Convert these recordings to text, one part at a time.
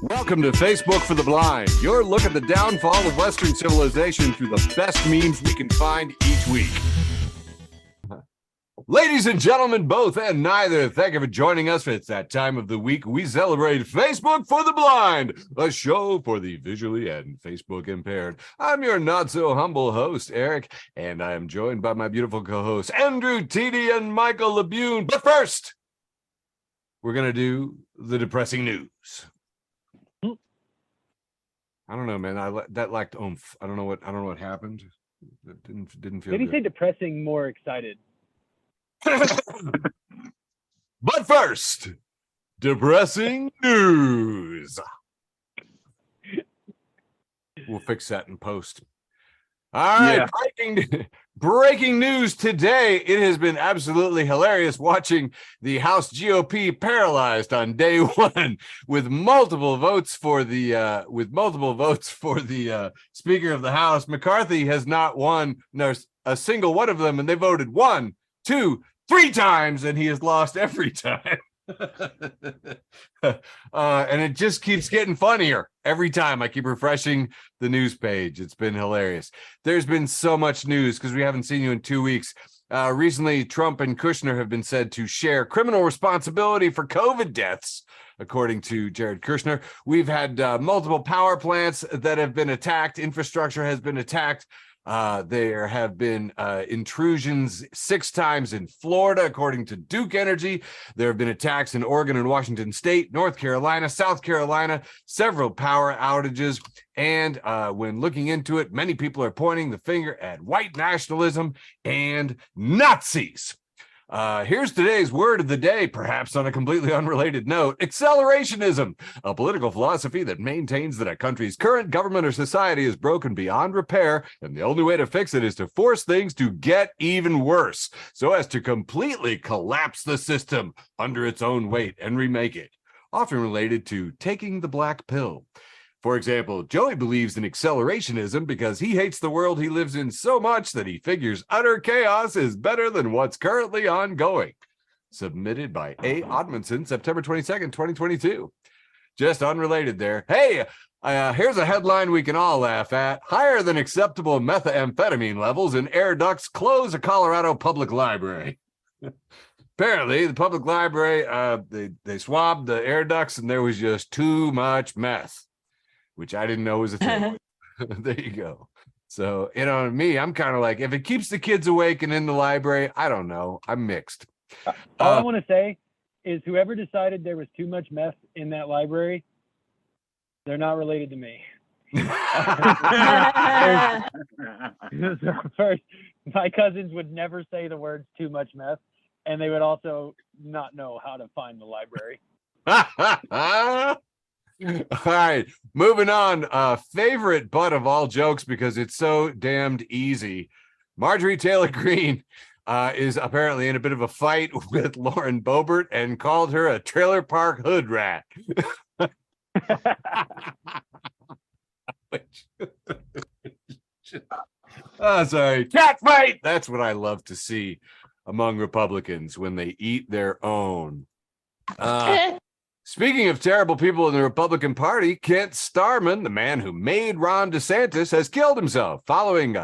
Welcome to Facebook for the Blind, your look at the downfall of Western civilization through the best memes we can find each week. Ladies and gentlemen, both and neither, thank you for joining us. It's that time of the week we celebrate Facebook for the Blind, a show for the visually and Facebook impaired. I'm your not-so-humble host, Eric, and I am joined by my beautiful co-hosts, Andrew TD and Michael Labune. But first, we're going to do the depressing news. I don't know, man. That lacked oomph. I don't know what happened. It didn't feel Maybe good. say depressing, more excited. But first, depressing news. We'll fix that in post. All right, yeah. Breaking news today. It has been absolutely hilarious watching the House GOP paralyzed on day one with multiple votes for the Speaker of the House. McCarthy has not won a single one of them, and they voted 1, 2, 3 times, and he has lost every time. And it just keeps getting funnier every time I keep refreshing the news page. It's been hilarious. There's been so much news because we haven't seen you in 2 weeks. Recently, Trump and Kushner have been said to share criminal responsibility for COVID deaths, according to Jared Kushner. We've had multiple power plants that have been attacked. Infrastructure has been attacked. There have been intrusions 6 times in Florida, according to Duke Energy. There have been attacks in Oregon and Washington State, North Carolina, South Carolina, several power outages. And when looking into it, many people are pointing the finger at white nationalism and Nazis. Here's today's word of the day, perhaps on a completely unrelated note: accelerationism, a political philosophy that maintains that a country's current government or society is broken beyond repair, and the only way to fix it is to force things to get even worse, so as to completely collapse the system under its own weight and remake it, often related to taking the black pill. For example, Joey believes in accelerationism because he hates the world he lives in so much that he figures utter chaos is better than what's currently ongoing. Submitted by A. Odmanson, September 22nd, 2022. Just unrelated there. Hey, here's a headline we can all laugh at. Higher than acceptable methamphetamine levels in air ducts close a Colorado public library. Apparently, the public library, they swabbed the air ducts and there was just too much meth, which I didn't know was a thing. There you go. So, me, I'm kind of like, if it keeps the kids awake and in the library, I don't know. I'm mixed. All I want to say is whoever decided there was too much meth in that library, they're not related to me. First, my cousins would never say the words too much meth, and they would also not know how to find the library. All right, moving on. Favorite butt of all jokes because it's so damned easy. Marjorie Taylor Greene is apparently in a bit of a fight with Lauren Boebert and called her a trailer park hood rat. Sorry. Cat fight! That's what I love to see among Republicans when they eat their own. Speaking of terrible people in the Republican Party, Kent Starman, the man who made Ron DeSantis, has killed himself following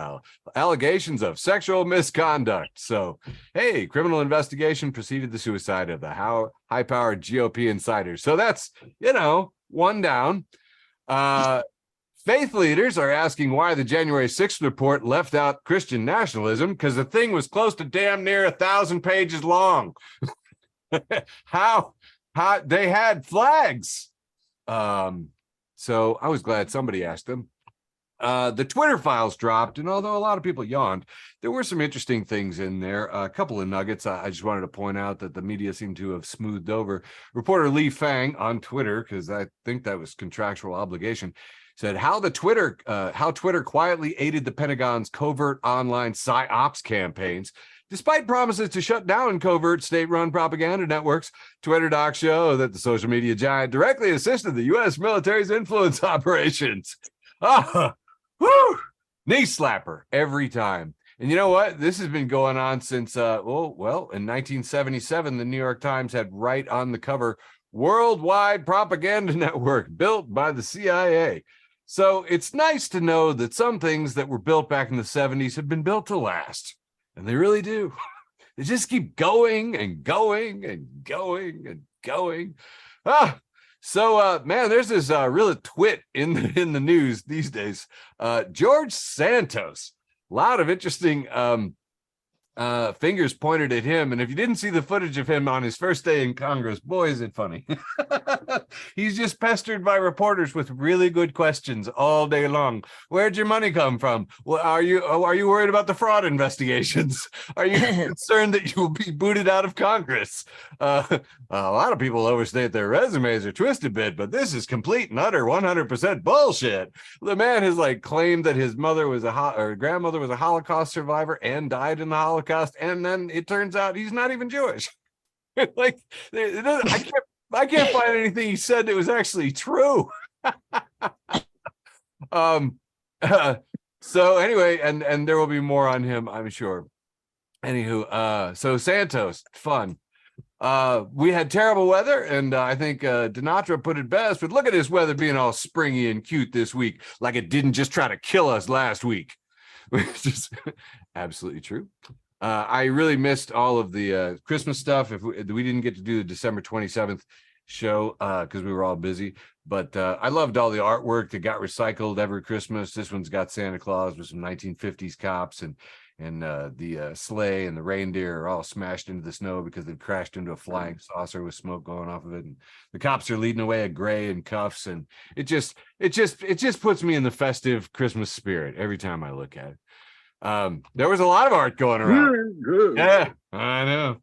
allegations of sexual misconduct. So, hey, criminal investigation preceded the suicide of the high-powered GOP insiders. So that's, one down. Faith leaders are asking why the January 6th report left out Christian nationalism, because the thing was close to damn near 1,000 pages long. How they had flags. So I was glad somebody asked them. The Twitter files dropped, and although a lot of people yawned, there were some interesting things in there. A couple of nuggets I just wanted to point out that the media seemed to have smoothed over. Reporter Lee Fang on Twitter, because I think that was contractual obligation, said how Twitter quietly aided the Pentagon's covert online PsyOps campaigns. Despite promises to shut down covert state-run propaganda networks, Twitter docs show that the social media giant directly assisted the U.S. military's influence operations. Knee slapper every time. And you know what? This has been going on since, in 1977, the New York Times had right on the cover worldwide propaganda network built by the CIA. So it's nice to know that some things that were built back in the 70s have been built to last. And they really do. They just keep going and going and going and going. So man, there's this real twit in the news these days. George Santos, a lot of interesting fingers pointed at him. And if you didn't see the footage of him on his first day in Congress, boy, is it funny. He's just pestered by reporters with really good questions all day long. Where'd your money come from? Well, are you worried about the fraud investigations? Are you concerned that you will be booted out of Congress? A lot of people overstate their resumes or twist a bit, but this is complete and utter 100% bullshit. The man has like claimed that his mother was or grandmother was a Holocaust survivor and died in the Holocaust. And then it turns out he's not even Jewish. Like, I can't find anything he said that was actually true. So anyway, and there will be more on him, I'm sure. Anywho, so Santos, fun. We had terrible weather, and I think Dinatra put it best, but look at this weather being all springy and cute this week, like it didn't just try to kill us last week, which is absolutely true. I really missed all of the Christmas stuff. If we didn't get to do the December 27th show because we were all busy, but I loved all the artwork that got recycled every Christmas. This one's got Santa Claus with some 1950s cops, and the sleigh and the reindeer are all smashed into the snow because they've crashed into a flying saucer with smoke going off of it, and the cops are leading away a gray in cuffs, and it just puts me in the festive Christmas spirit every time I look at it. There was a lot of art going around. Yeah, I know.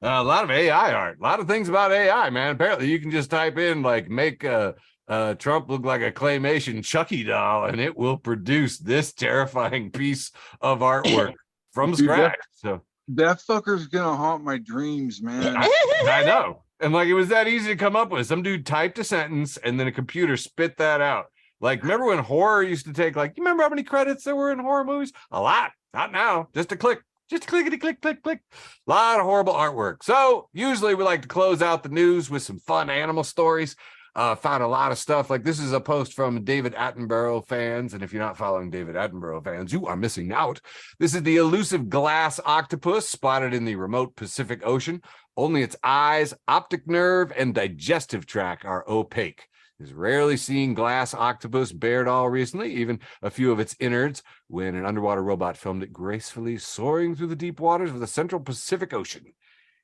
A lot of AI art, a lot of things about AI, man. Apparently you can just type in like make Trump look like a claymation Chucky doll, and it will produce this terrifying piece of artwork from scratch. So that fucker's gonna haunt my dreams, man. I know. And like, it was that easy to come up with. Some dude typed a sentence and then a computer spit that out. Like, remember when horror used to take, like, you remember how many credits there were in horror movies? A lot. Not now. Just a click. Just clickety click, click, click. A lot of horrible artwork. So usually we like to close out the news with some fun animal stories. Found a lot of stuff. Like, this is a post from David Attenborough fans. And if you're not following David Attenborough fans, you are missing out. This is the elusive glass octopus spotted in the remote Pacific Ocean. Only its eyes, optic nerve, and digestive tract are opaque. Is rarely seen glass octopus bared all recently, even a few of its innards, when an underwater robot filmed it gracefully soaring through the deep waters of the central Pacific Ocean.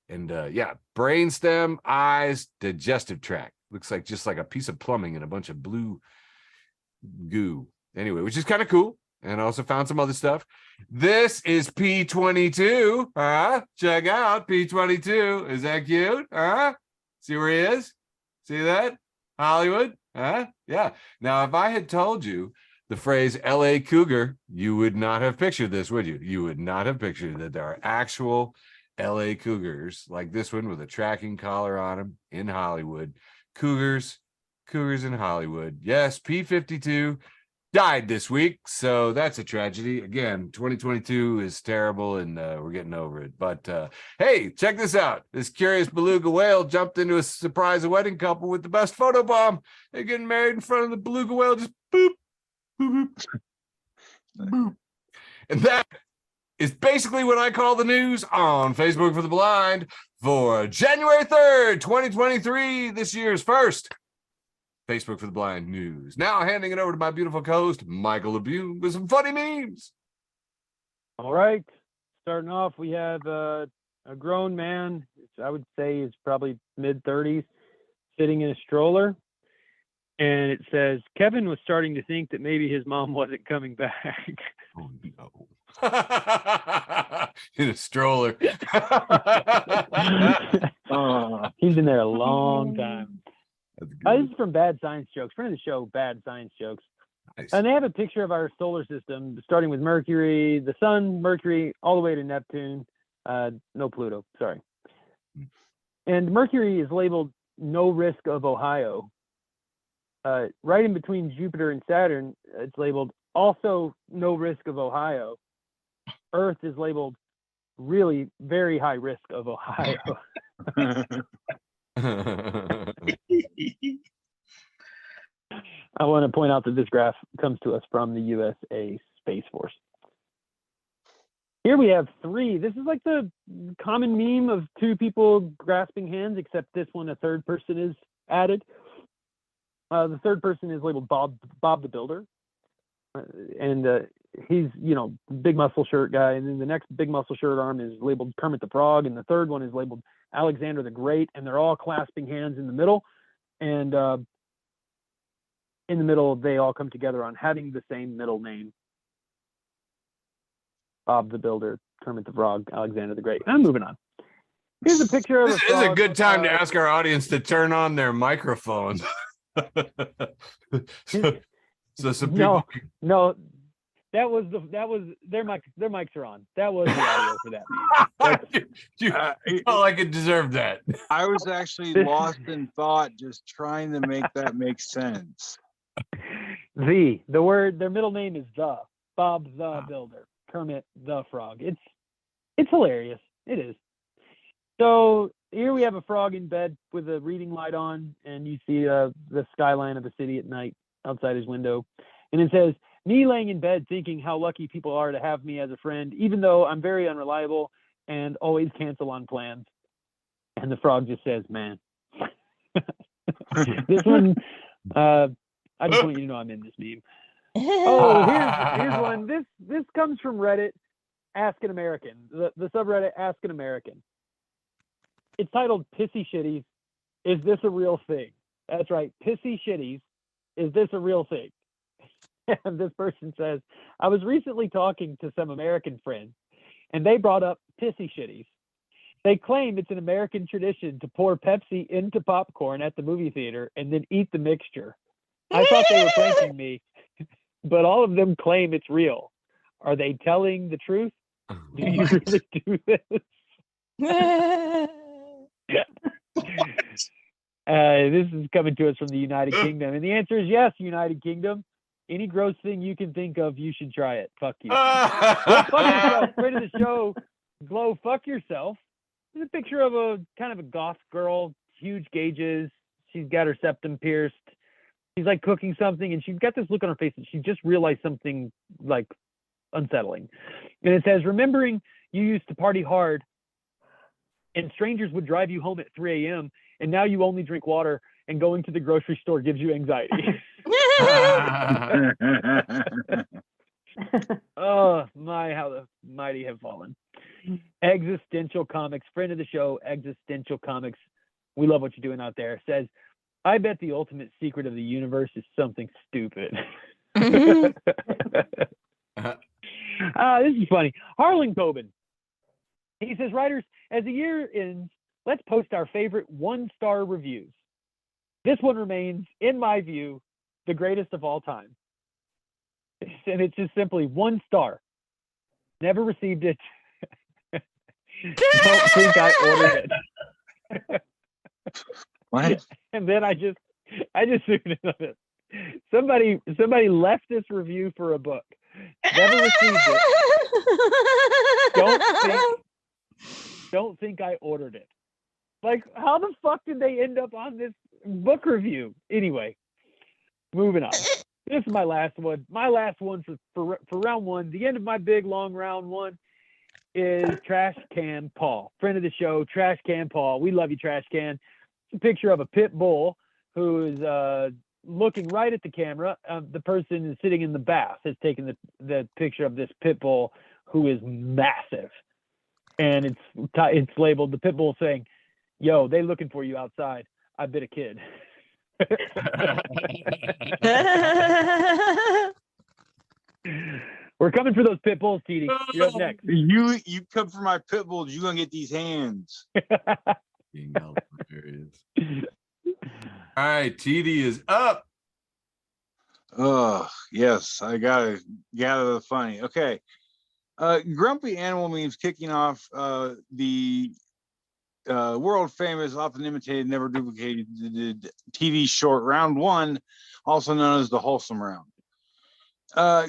And yeah, brainstem, eyes, digestive tract. Looks like just like a piece of plumbing and a bunch of blue goo. Anyway, which is kind of cool. And I also found some other stuff. This is P22. Check out P22. Is that cute? See where he is? See that? Hollywood? Yeah. Now, if I had told you the phrase LA Cougar, you would not have pictured this, would you? You would not have pictured that there are actual LA Cougars like this one with a tracking collar on them in Hollywood. Cougars in Hollywood. Yes, P52 died this week, so that's a tragedy. Again, 2022 is terrible, and we're getting over it. But hey, check this out. This curious beluga whale jumped into a surprise wedding couple with the best photo bomb. They're getting married in front of the beluga whale. Just boop, boop, boop, boop. And that is basically what I call the news on Facebook for the Blind for January 3rd, 2023, this year's first Facebook for the Blind news. Now handing it over to my beautiful co-host, Michael LeBune, with some funny memes. All right. Starting off, we have a grown man, I would say is probably mid-30s, sitting in a stroller. And it says, Kevin was starting to think that maybe his mom wasn't coming back. Oh, no. In a stroller. He's been there a long time. This is from Bad Science Jokes. Friend of the show, Bad Science Jokes. Nice. And they have a picture of our solar system, starting with Mercury, the sun, Mercury, all the way to Neptune. No Pluto, sorry. And Mercury is labeled no risk of Ohio. Right in between Jupiter and Saturn, it's labeled also no risk of Ohio. Earth is labeled really very high risk of Ohio. I want to point out that this graph comes to us from the USA Space Force. Here we have 3. This is like the common meme of 2 people grasping hands, except this one, a third person is added. The third person is labeled Bob the Builder. And he's, big muscle shirt guy. And then the next big muscle shirt arm is labeled Kermit the Frog. And the third one is labeled Alexander the Great. And they're all clasping hands in the middle. And in the middle, they all come together on having the same middle name. Bob the Builder, Kermit the Frog, Alexander the Great. I'm moving on. Here's a picture of This a is a frog, good time to ask our audience to turn on their microphones. so some people. No, that was their mics are on. That was the audio for that meme. you felt like it deserved that. I was actually lost in thought, just trying to make that make sense. The word, their middle name is Bob the Builder, Kermit the Frog. It's hilarious. It is. So here we have a frog in bed with a reading light on, and you see the skyline of a city at night outside his window. And it says, me laying in bed thinking how lucky people are to have me as a friend, even though I'm very unreliable and always cancel on plans. And the frog just says, man. This one, I just want you to know I'm in this meme. Oh, here's one. This comes from Reddit, Ask an American, the subreddit Ask an American. It's titled Pissy Shitties, Is This a Real Thing? That's right, Pissy Shitties, Is This a Real Thing? And this person says, I was recently talking to some American friends, and they brought up Pissy Shitties. They claim it's an American tradition to pour Pepsi into popcorn at the movie theater and then eat the mixture. I thought they were pranking me, but all of them claim it's real. Are they telling the truth? Do you really do this? This is coming to us from the United Kingdom, and the answer is yes, United Kingdom. Any gross thing you can think of, you should try it. Fuck you. Well, fuck yourself. Friend of the show, Glow, fuck yourself. There's a picture of a kind of a goth girl, huge gauges. She's got her septum pierced. She's like cooking something, and she's got this look on her face that she just realized something like unsettling. And it says, remembering you used to party hard and strangers would drive you home at 3 a.m. and now you only drink water and going to the grocery store gives you anxiety. Oh my, how the mighty have fallen. Existential Comics, friend of the show, Existential Comics, we love what you're doing out there, says, I bet the ultimate secret of the universe is something stupid. This is funny. Harlan Coben. He says, writers, as the year ends, let's post our favorite 1-star reviews. This one remains, in my view, the greatest of all time. And it's just simply 1 star. Never received it. Don't think I ordered it. What? And then I just zoomed in on it. Somebody left this review for a book. Never received it. Don't think I ordered it. Like, how the fuck did they end up on this book review? Anyway, moving on. This is my last one. My last one for round one. The end of my big long round one is Trash Can Paul, friend of the show, Trash Can Paul. We love you, Trash Can. It's a picture of a pit bull who is looking right at the camera. The person is sitting in the bath has taken the picture of this pit bull who is massive, and it's labeled the pit bull saying, "Yo, they looking for you outside. I bit a kid." We're coming for those pit bulls, TD. You're up next. You come for my pit bulls, you're gonna get these hands. All right, TD is up. Oh, yes, I gotta gather the funny. Okay. Grumpy Animal Memes kicking off the world famous, often imitated, never duplicated TV short round one, also known as the wholesome round.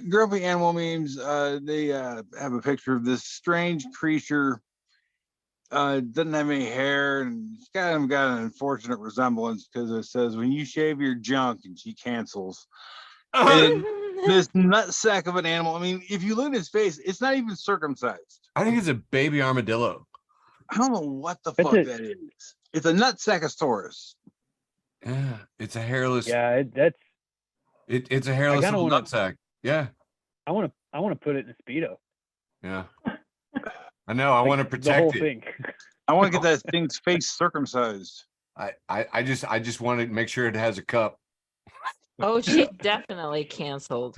Grumpy Animal Memes, they have a picture of this strange creature doesn't have any hair, and it's got an unfortunate resemblance because it says when you shave your junk, and she cancels. And this nutsack of an animal. I mean, if you look at his face, it's not even circumcised. I think it's a baby armadillo. I don't know what the That's fuck it. that is. It's a nutsackosaurus. Yeah, it's a hairless. Yeah, that's. It's a hairless kinda little wanna- nutsack. Yeah, I want to put it in a speedo. yeah. I know. I Like, want to the whole protect it. thing. I want to get that thing's face circumcised. I just want to make sure it has a cup. Oh, she definitely canceled.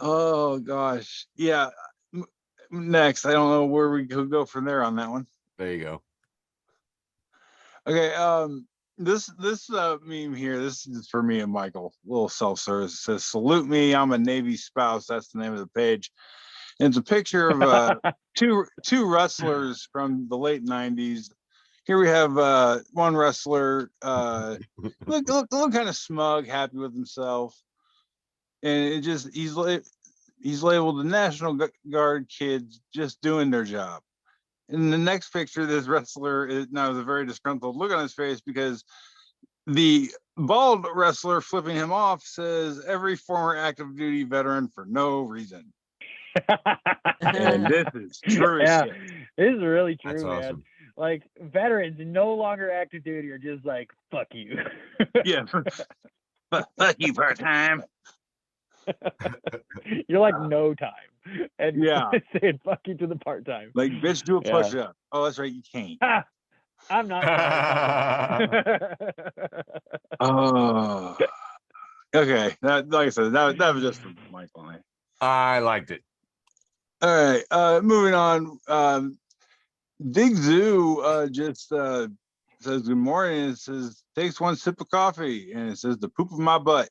Oh gosh, yeah. Next, I don't know where we could go from there on that one. There you go. Okay, this meme here, this is for me and Michael. A little self-service. It says, "Salute me, I'm a Navy spouse." That's the name of the page. And it's a picture of two wrestlers from the late '90s. Here we have one wrestler, look kind of smug, happy with himself, and it just he's labeled the National Guard kids just doing their job. In the next picture, this wrestler is now has a very disgruntled look on his face because the bald wrestler flipping him off says, "Every former active duty veteran for no reason." And this is true as Yeah, shit. this is really true, That's man. awesome. Like, veterans no longer active duty are just like, fuck you. Yeah. Fuck you, part-time. You're like no time. And Yeah. saying fuck you to the part time. Like, bitch, do a Yeah. push-up. Oh, that's right, you can't. I'm not sorry. Oh. Okay. That, like I said, that was just for Michael and I. I liked it. All right. Moving on. Big Zoo just says good morning. It says takes one sip of coffee, and it says the poop of my butt.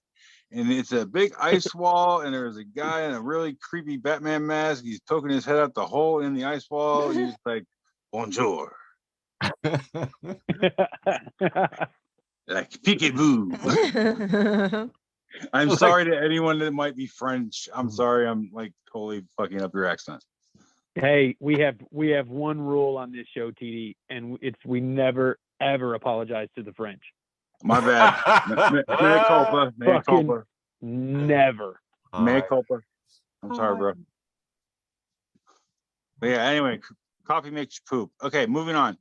And it's a big ice wall, and there's a guy in a really creepy Batman mask. He's poking his head out the hole in the ice wall. And he's like, "Bonjour." Like peekaboo. I'm It's sorry to anyone that might be French. I'm sorry. I'm like totally fucking up your accent. Hey, we have one rule on this show, TD, and it's we never ever apologize to the French. My bad. Mea culpa. Mea Fucking culpa. never. Mea culpa. I'm sorry, bro. But yeah, anyway, coffee makes you poop. Okay, moving on.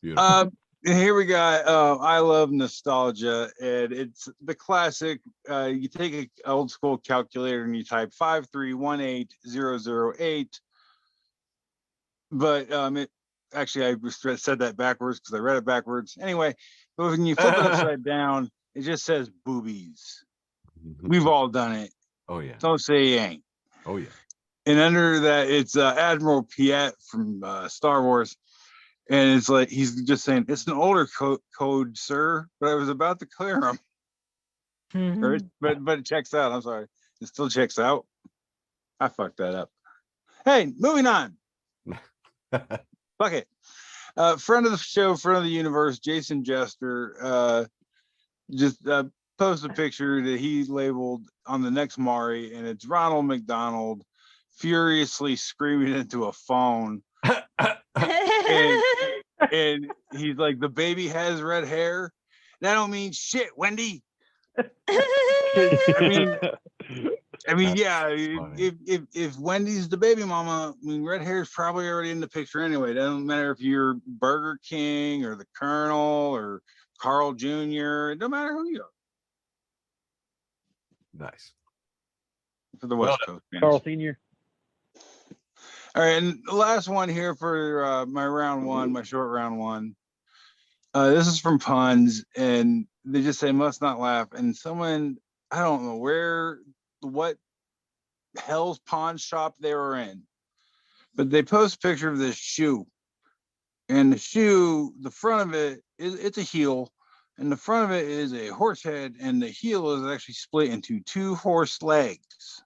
Beautiful. Here we got I love nostalgia, and it's the classic. You take an old school calculator and you type 5318008. But it actually I said that backwards because I read it backwards. Anyway, but when you flip it upside down, it just says boobies. We've all done it. Oh yeah. Don't say you ain't. Oh yeah. And under that, it's Admiral Piet from Star Wars. And it's like, he's just saying, it's an older code, sir, but I was about to clear him. But it checks out. I'm sorry. It still checks out. I fucked that up. Hey, moving on. Fuck it. Friend of the show, friend of the universe, Jason Jester, just posted a picture that he labeled on the next Mari, and it's Ronald McDonald furiously screaming into a phone. And he's like, the baby has red hair. That don't mean shit, Wendy. I mean, That's yeah. funny. If Wendy's the baby mama, I mean, red hair is probably already in the picture anyway. It doesn't matter if you're Burger King or the Colonel or Carl Jr. It don't matter who you are. Nice. For the West Coast fans. Carl Sr. All right, and the last one here for my round one, my short round one. This is from Puns, and they just say must not laugh. And someone, I don't know what hell's pawn shop they were in, but they post a picture of this shoe. And the shoe, the front of it, it's a heel, and the front of it is a horse head, and the heel is actually split into two horse legs.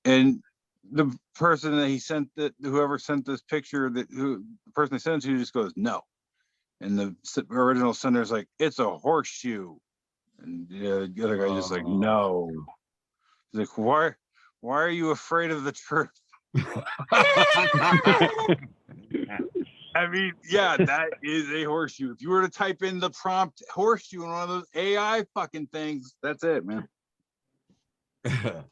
And the person that he sent whoever sent this picture, the person they sent it to just goes, no. And the original sender is like, it's a horseshoe. And the other guy just like, no. He's like, why Why are you afraid of the truth? I mean, yeah, that is a horseshoe. If you were to type in the prompt horseshoe in one of those AI fucking things, that's it, man. But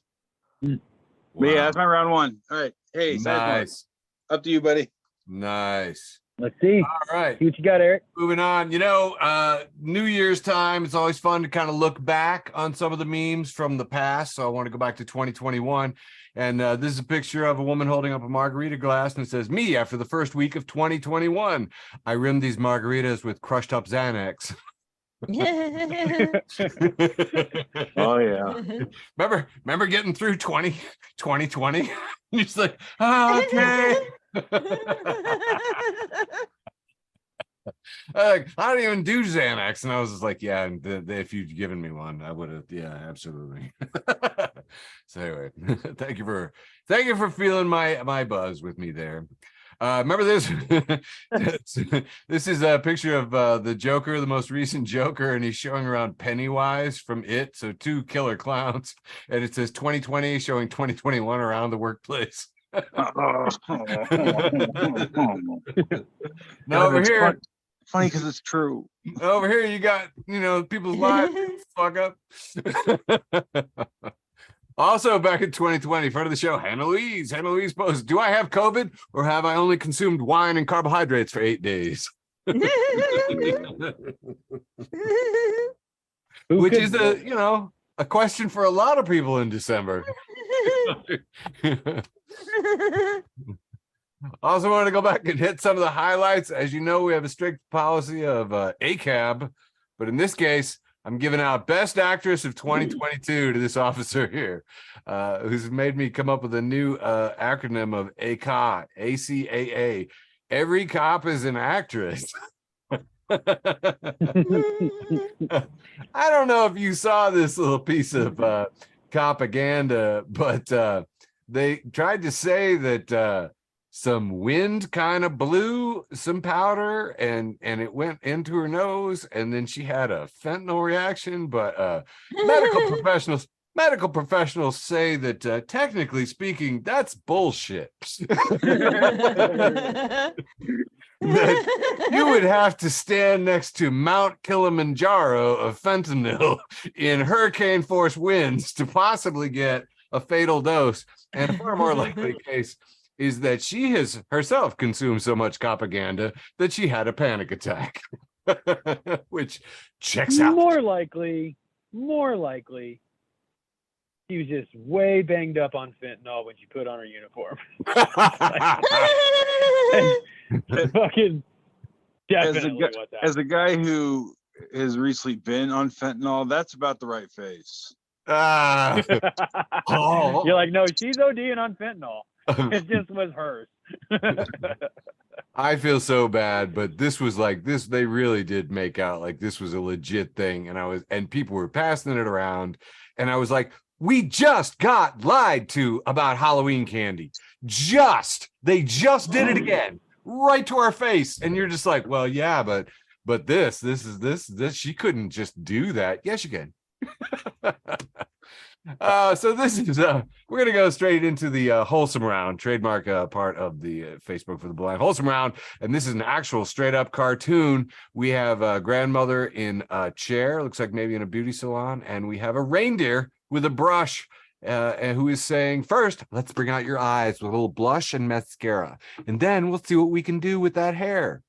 yeah, that's my round one. All right. Hey, Nice. up to you, buddy. Nice. Let's see. All right. See what you got, Eric. Moving on. New Year's time, it's always fun to kind of look back on some of the memes from the past. So I want to go back to 2021. And this is a picture of a woman holding up a margarita glass, and it says, "Me after the first week of 2021. I rimmed these margaritas with crushed up Xanax." Oh yeah. Remember getting through 2020? You're just like, oh, okay. I don't even do Xanax, and I was just like, yeah, and if you'd given me one, I would have. Yeah, absolutely. So anyway, thank you for feeling my buzz with me there. Remember this? This is a picture of the Joker, the most recent Joker, and he's showing around Pennywise from It. So two killer clowns, and it says 2020 showing 2021 around the workplace. Now over here, funny because it's true. Over here, you got people's lives fuck up. Also, back in 2020, front of the show, Hannah Louise posted, "Do I have COVID or have I only consumed wine and carbohydrates for 8 days?" Which is a question for a lot of people in December. Also want to go back and hit some of the highlights. As you know, we have a strict policy of ACAB, but in this case, I'm giving out Best Actress of 2022 to this officer here, who's made me come up with a new acronym of ACAA, ACAA. Every cop is an actress. I don't know if you saw this little piece of propaganda, but they tried to say that some wind kind of blew some powder and it went into her nose, and then she had a fentanyl reaction. But medical professionals say that technically speaking, that's bullshit. That you would have to stand next to Mount Kilimanjaro of fentanyl in hurricane force winds to possibly get a fatal dose. And a far more likely case is that she has herself consumed so much propaganda that she had a panic attack, which checks out. More likely, she was just way banged up on fentanyl when she put on her uniform. Fucking definitely what that. As a guy who has recently been on fentanyl, that's about the right face. You're like, no, she's ODing on fentanyl. It just was hers. I feel so bad, but this was like this. They really did make out like this was a legit thing, and people were passing it around, and I was like, we just got lied to about Halloween candy. They just did it again, right to our face, and you're just like, well, yeah, but this she couldn't just do that. Yes, you can. So this is we're gonna go straight into the wholesome round, trademark part of the Facebook for the Blind wholesome round, and this is an actual straight up cartoon. We have a grandmother in a chair, looks like maybe in a beauty salon, and we have a reindeer with a brush, and who is saying, "First, let's bring out your eyes with a little blush and mascara, and then we'll see what we can do with that hair."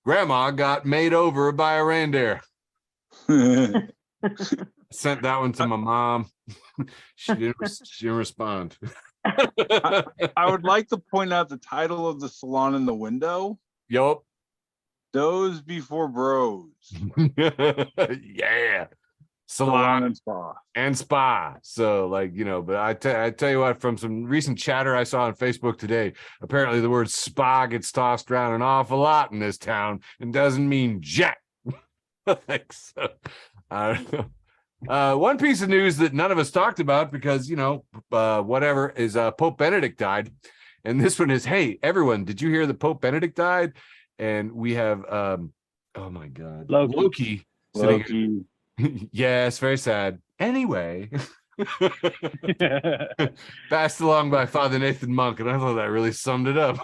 Grandma got made over by a reindeer. Sent that one to my mom. She didn't respond. I would like to point out the title of the salon in the window. Yup. Those Before Bros. Yeah. Salon and spa. So but I tell you what, from some recent chatter I saw on Facebook today, apparently the word spa gets tossed around an awful lot in this town and doesn't mean jack. So I don't know. One piece of news that none of us talked about because, whatever, is Pope Benedict died. And this one is, hey, everyone, did you hear that Pope Benedict died? And we have, oh my God, Loki. Loki. Yeah, it's very sad. Anyway, Passed along by Father Nathan Monk, and I thought that really summed it up.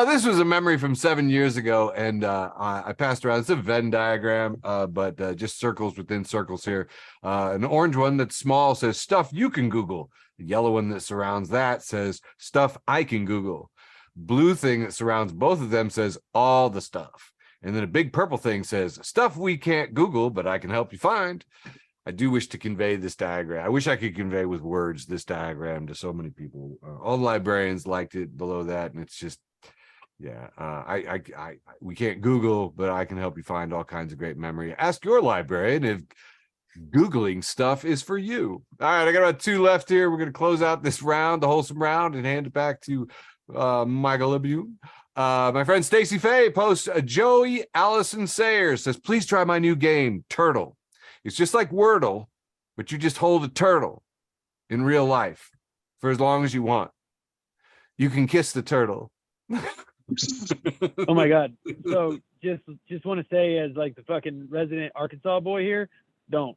This was a memory from 7 years ago, and I passed around. It's a Venn diagram, but just circles within circles here. An orange one that's small says stuff you can Google. The yellow one that surrounds that says stuff I can Google. Blue thing that surrounds both of them says all the stuff. And then a big purple thing says stuff we can't Google, but I can help you find. I do wish to convey this diagram. I wish I could convey with words this diagram to so many people. All the librarians liked it below that, and it's just, yeah. We can't Google, but I can help you find all kinds of great memory. Ask your librarian if Googling stuff is for you. All right, I got about 2 left here. We're going to close out this round, the wholesome round, and hand it back to Michael Libu. My friend Stacy Faye posts Joey Allison Sayers says, please try my new game, Turtle. It's just like Wordle, but you just hold a turtle in real life for as long as you want. You can kiss the turtle. Oh my God. So just want to say, as like the fucking resident Arkansas boy here, don't.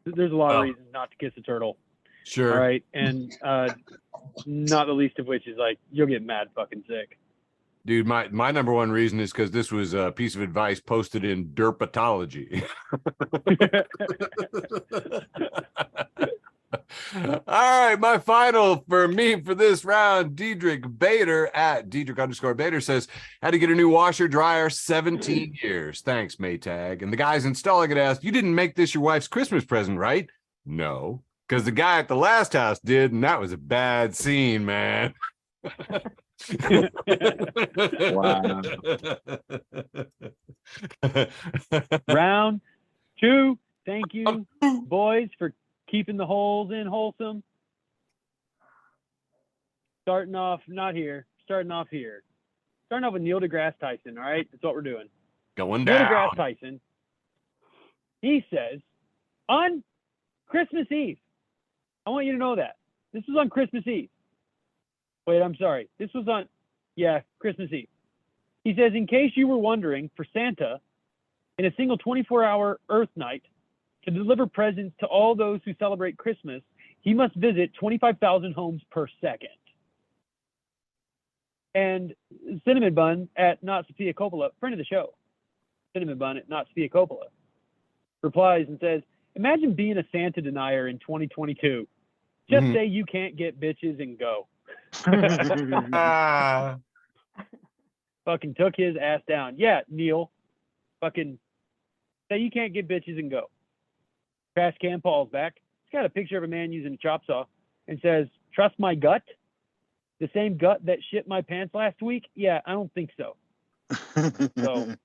There's a lot of reasons not to kiss a turtle. Sure. All right. And not the least of which is like you'll get mad fucking sick. Dude, my number one reason is because this was a piece of advice posted in Derpatology. All right, my final for me for this round, Diedrich Bader at Diedrich_Bader says, had to get a new washer dryer, 17 years. Thanks, Maytag. And the guys installing it asked, you didn't make this your wife's Christmas present, right? No, because the guy at the last house did, and that was a bad scene, man. Wow. Round 2. Thank you, boys, for keeping the holes in wholesome. Starting off here. Starting off with Neil deGrasse Tyson. All right, that's what we're doing. Going Neil down. deGrasse Tyson. He says on Christmas Eve. I want you to know that this was on Christmas Eve. Wait, I'm sorry. This was on, Christmas Eve. He says, in case you were wondering, for Santa, in a single 24-hour Earth night, to deliver presents to all those who celebrate Christmas, he must visit 25,000 homes per second. And Cinnamon Bun at Not Sophia Coppola, friend of the show, Cinnamon Bun at Not Sophia Coppola, replies and says, imagine being a Santa denier in 2022. Just say you can't get bitches and go. Fucking took his ass down. Yeah, Neil. Fucking say you can't get bitches and go. Trash can Paul's back. He's got a picture of a man using a chop saw and says, trust my gut? The same gut that shit my pants last week? Yeah, I don't think so. So,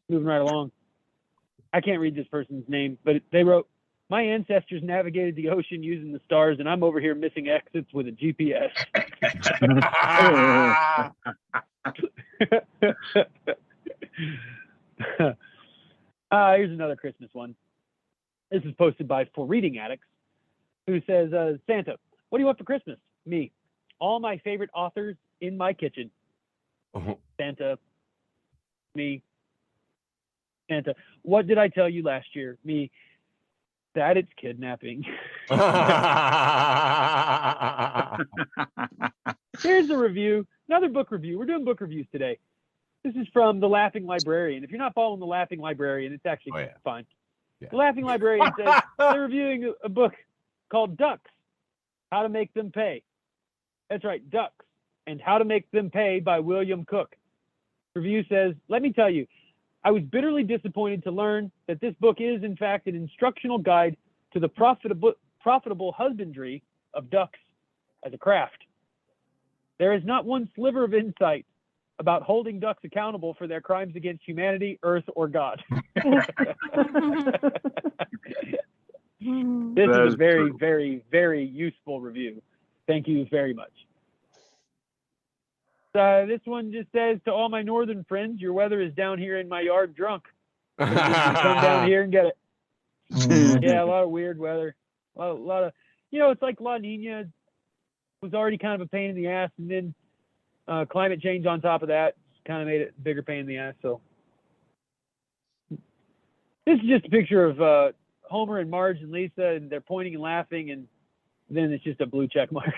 moving right along. I can't read this person's name, but they wrote, my ancestors navigated the ocean using the stars, and I'm over here missing exits with a GPS. Here's another Christmas one. This is posted by For Reading Addicts, who says, Santa, what do you want for Christmas? Me. All my favorite authors in my kitchen. Santa. Me. Santa. What did I tell you last year? Me. That it's kidnapping. Here's a review, another book review. We're doing book reviews today. This is from The Laughing Librarian. If you're not following The Laughing Librarian, it's actually fine. Yeah. The Laughing Librarian says they're reviewing a book called Ducks, How to Make Them Pay. That's right, Ducks, and How to Make Them Pay by William Cook. Review says, let me tell you, I was bitterly disappointed to learn that this book is, in fact, an instructional guide to the profitable husbandry of ducks as a craft. There is not one sliver of insight about holding ducks accountable for their crimes against humanity, Earth, or God. This is a very, very, very useful review. Thank you very much. This one just says, to all my northern friends, your weather is down here in my yard drunk. Come down here and get it. Yeah, a lot of weird weather. A lot of, it's like La Nina was already kind of a pain in the ass, and then climate change on top of that kind of made it a bigger pain in the ass. So This is just a picture of Homer and Marge and Lisa, and they're pointing and laughing, and then it's just a blue check mark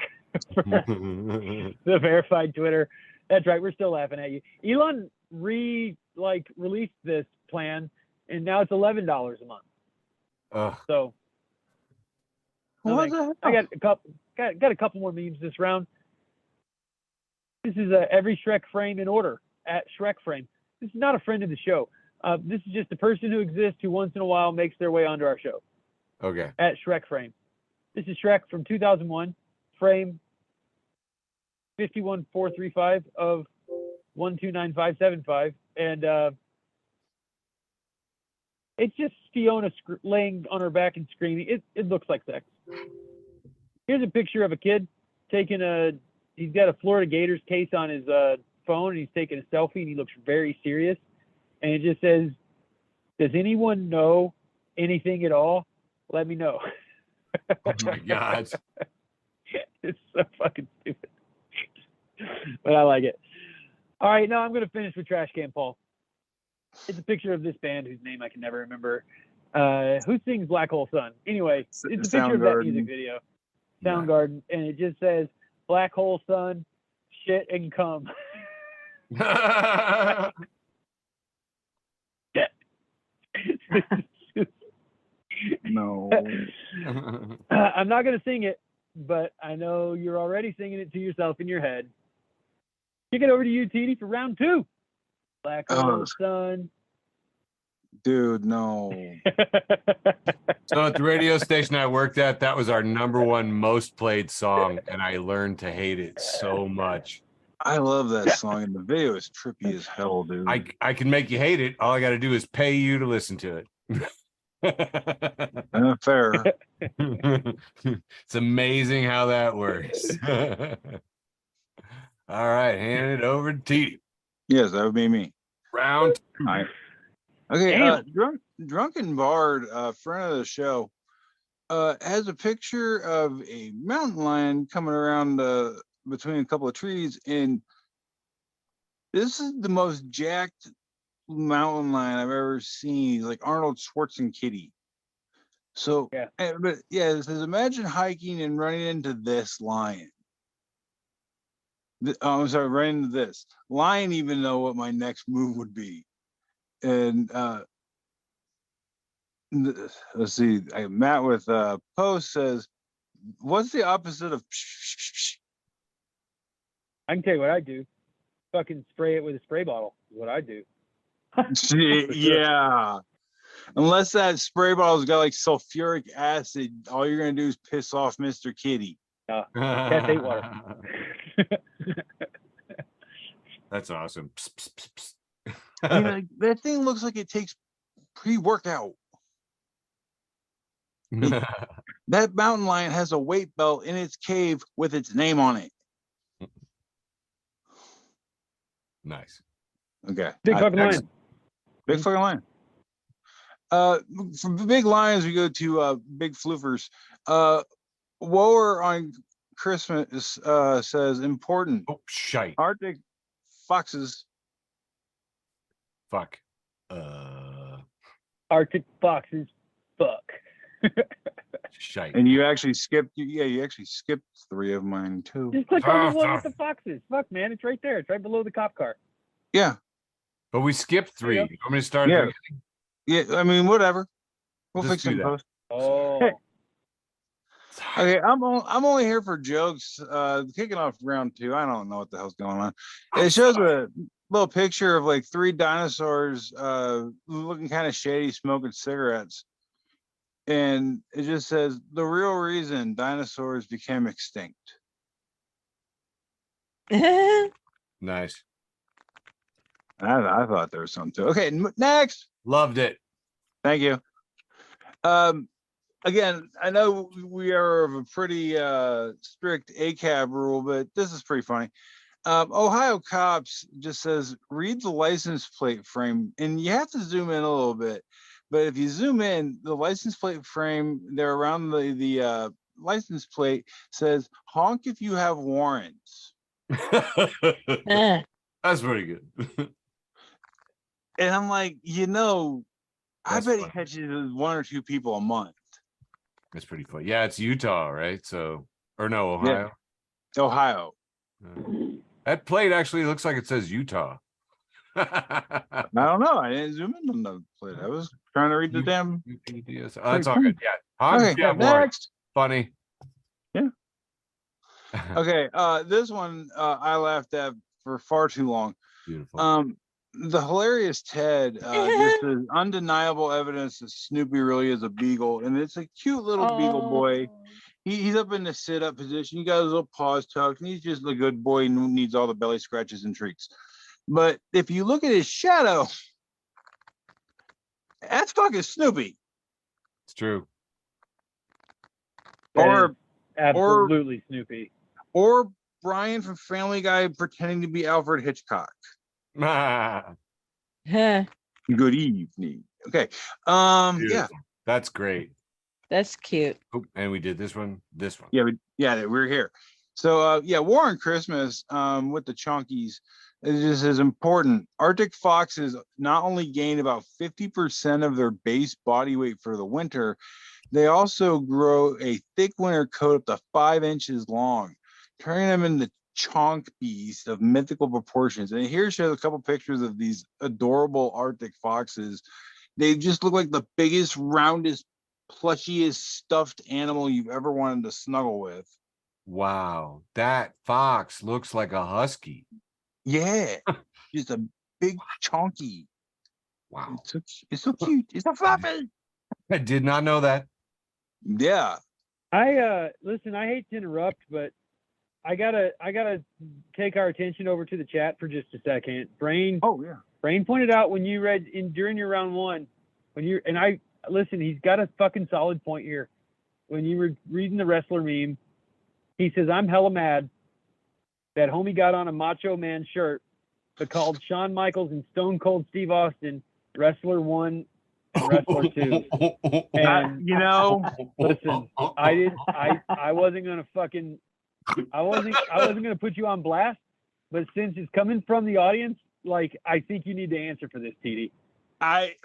for the verified Twitter. That's right, we're still laughing at you. Elon released this plan, and now it's $11 a month. So no What thanks. the hell? I got a couple more memes this round. This is every Shrek frame in order at Shrek frame. This is not a friend of the show. This is just a person who exists who once in a while makes their way onto our show. Okay. At Shrek frame. This is Shrek from 2001, frame 51435 of 129575, and it's just Fiona laying on her back and screaming. It looks like sex. Here's a picture of a kid he's got a Florida Gators case on his phone, and he's taking a selfie, and he looks very serious. And it just says, "Does anyone know anything at all? Let me know." Oh my God. It's so fucking stupid. But I like it. All right, now I'm going to finish with Trash Can Paul. It's a picture of this band whose name I can never remember. Who sings Black Hole Sun? Anyway, it's a picture of that music video. Soundgarden. And it just says, Black Hole Sun, shit and cum. No. I'm not going to sing it, but I know you're already singing it to yourself in your head. Kick it over to you, TD, for round 2. Black Hole Sun. Dude, no. So at the radio station I worked at, that was our #1 most played song, and I learned to hate it so much. I love that song, and the video is trippy as hell, dude. I can make you hate it. All I got to do is pay you to listen to it. Fair. It's amazing how that works. All right, hand it over to TD. Yes, that would be me. Round 2. All right. Okay, Drunken Bard, friend of the show, has a picture of a mountain lion coming around between a couple of trees, and this is the most jacked mountain lion I've ever seen. He's like Arnold Schwarzenegger. So, yeah. But yeah, it says, imagine hiking and running into this lion. I'm sorry, running into this lion. Even know what my next move would be. And let's see, Matt with post says, what's the opposite of I can tell you what I do. Fucking spray it with a spray bottle is what I do. Yeah, unless that spray bottle's got like sulfuric acid, all you're gonna do is piss off Mr. Kitty. Cat ate water. That's awesome. Psst, psst, psst, I mean, like, that thing looks like it takes pre-workout. That mountain lion has a weight belt in its cave with its name on it. Nice. Okay. Big fucking lion. Big fucking lion. From big lions, we go to big floofers. Woer on Christmas says important. Oh, shite. Arctic foxes. Fuck. Arctic foxes. Fuck. Shite. And you actually skipped. You actually skipped 3 of mine too. Just click on the one with the foxes. Fuck, man, it's right there. It's right below the cop car. Yeah. But we skipped 3. You want me to start? Yeah. Yeah. I mean, whatever. We'll Just fix it in do that. post. Oh. Okay, I'm only here for jokes. Kicking off round 2. I don't know what the hell's going on. It shows a little picture of like 3 dinosaurs looking kind of shady, smoking cigarettes. And it just says the real reason dinosaurs became extinct. Nice. I thought there was something to it. Okay, next. Loved it. Thank you. Again, I know we are of a pretty strict ACAB rule, but this is pretty funny. Ohio cops just says, read the license plate frame, and you have to zoom in a little bit. But if you zoom in, the license plate frame there around the license plate says, honk if you have warrants. That's pretty good. And I'm like, I That's bet he funny. catches 1 or 2 people a month. That's pretty funny. Yeah, it's Utah, right? So, or no, Yeah. Ohio. Ohio. That plate actually looks like it says Utah. I don't know. I didn't zoom in on the plate. I was trying to read the damn. UPDS. Oh, that's all good. Yeah. Hogs, Okay, yeah, more next. funny. Yeah. Okay, this one I laughed at for far too long. Beautiful. The hilarious Ted just is undeniable evidence that Snoopy really is a beagle, and it's a cute little beagle boy. He's up in the sit-up position. He got his little paws tucked, and he's just a good boy who needs all the belly scratches and treats. But if you look at his shadow, that's fucking Snoopy. It's true. Or absolutely Snoopy. Or Brian from Family Guy pretending to be Alfred Hitchcock. Huh. Good evening. Okay. Yeah. Beautiful. That's great. That's cute. Oh, and we did this one. Yeah, we're here. So yeah, War on Christmas with the chunkies is just as important. Arctic foxes not only gain about 50% of their base body weight for the winter, they also grow a thick winter coat up to 5 inches long, turning them into chonk beasts of mythical proportions. And here shows a couple pictures of these adorable Arctic foxes. They just look like the biggest, roundest, plushiest stuffed animal you've ever wanted to snuggle with. Wow, that fox looks like a husky. Yeah, just a big chunky. Wow, it's so cute. It's so fluffy. I did not know that. Yeah. Listen, I hate to interrupt, but I gotta take our attention over to the chat for just a second. Brain pointed out when you read during your round one, listen, he's got a fucking solid point here. When you were reading the wrestler meme, he says, I'm hella mad that homie got on a Macho Man shirt but called Shawn Michaels and Stone Cold Steve Austin Wrestler 1 and Wrestler 2. And listen, I wasn't gonna put you on blast, but since it's coming from the audience, like, I think you need to answer for this, TD. I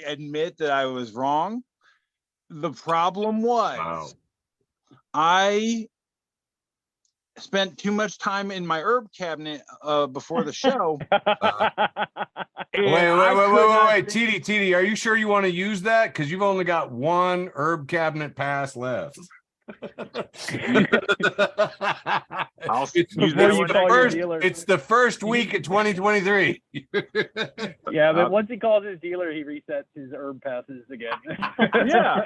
admit that I was wrong. The problem was I spent too much time in my herb cabinet before the show. Wait. TD, are you sure you want to use that? Because you've only got one herb cabinet pass left. It's the first week of 2023. Yeah, but once he calls his dealer, he resets his herb passes again. Yeah.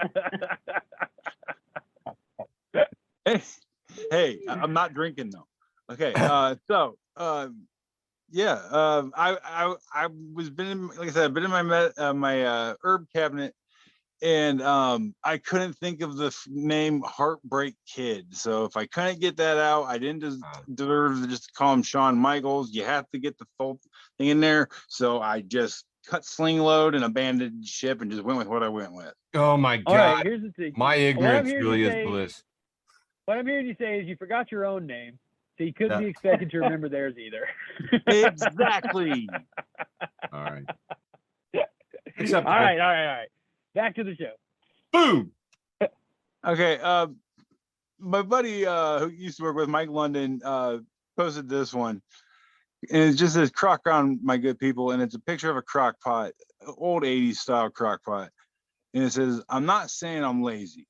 Hey, I'm not drinking though. Okay, I was I've been in my herb cabinet, and I couldn't think of the name Heartbreak Kid. So if I couldn't get that out, I didn't deserve to just call him Shawn Michaels. You have to get the full thing in there. So I just cut sling load and abandoned ship and just went with what I went with. Oh my God. All right, here's the thing. My ignorance really is bliss. What I'm hearing you say is you forgot your own name, so you couldn't be expected to remember theirs either. Exactly. All right. All right. Back to the show. Boom. Okay. My buddy who used to work with Mike London posted this one. And it just says crock on my good people. And it's a picture of a crock pot, old 80s style crock pot. And it says, I'm not saying I'm lazy,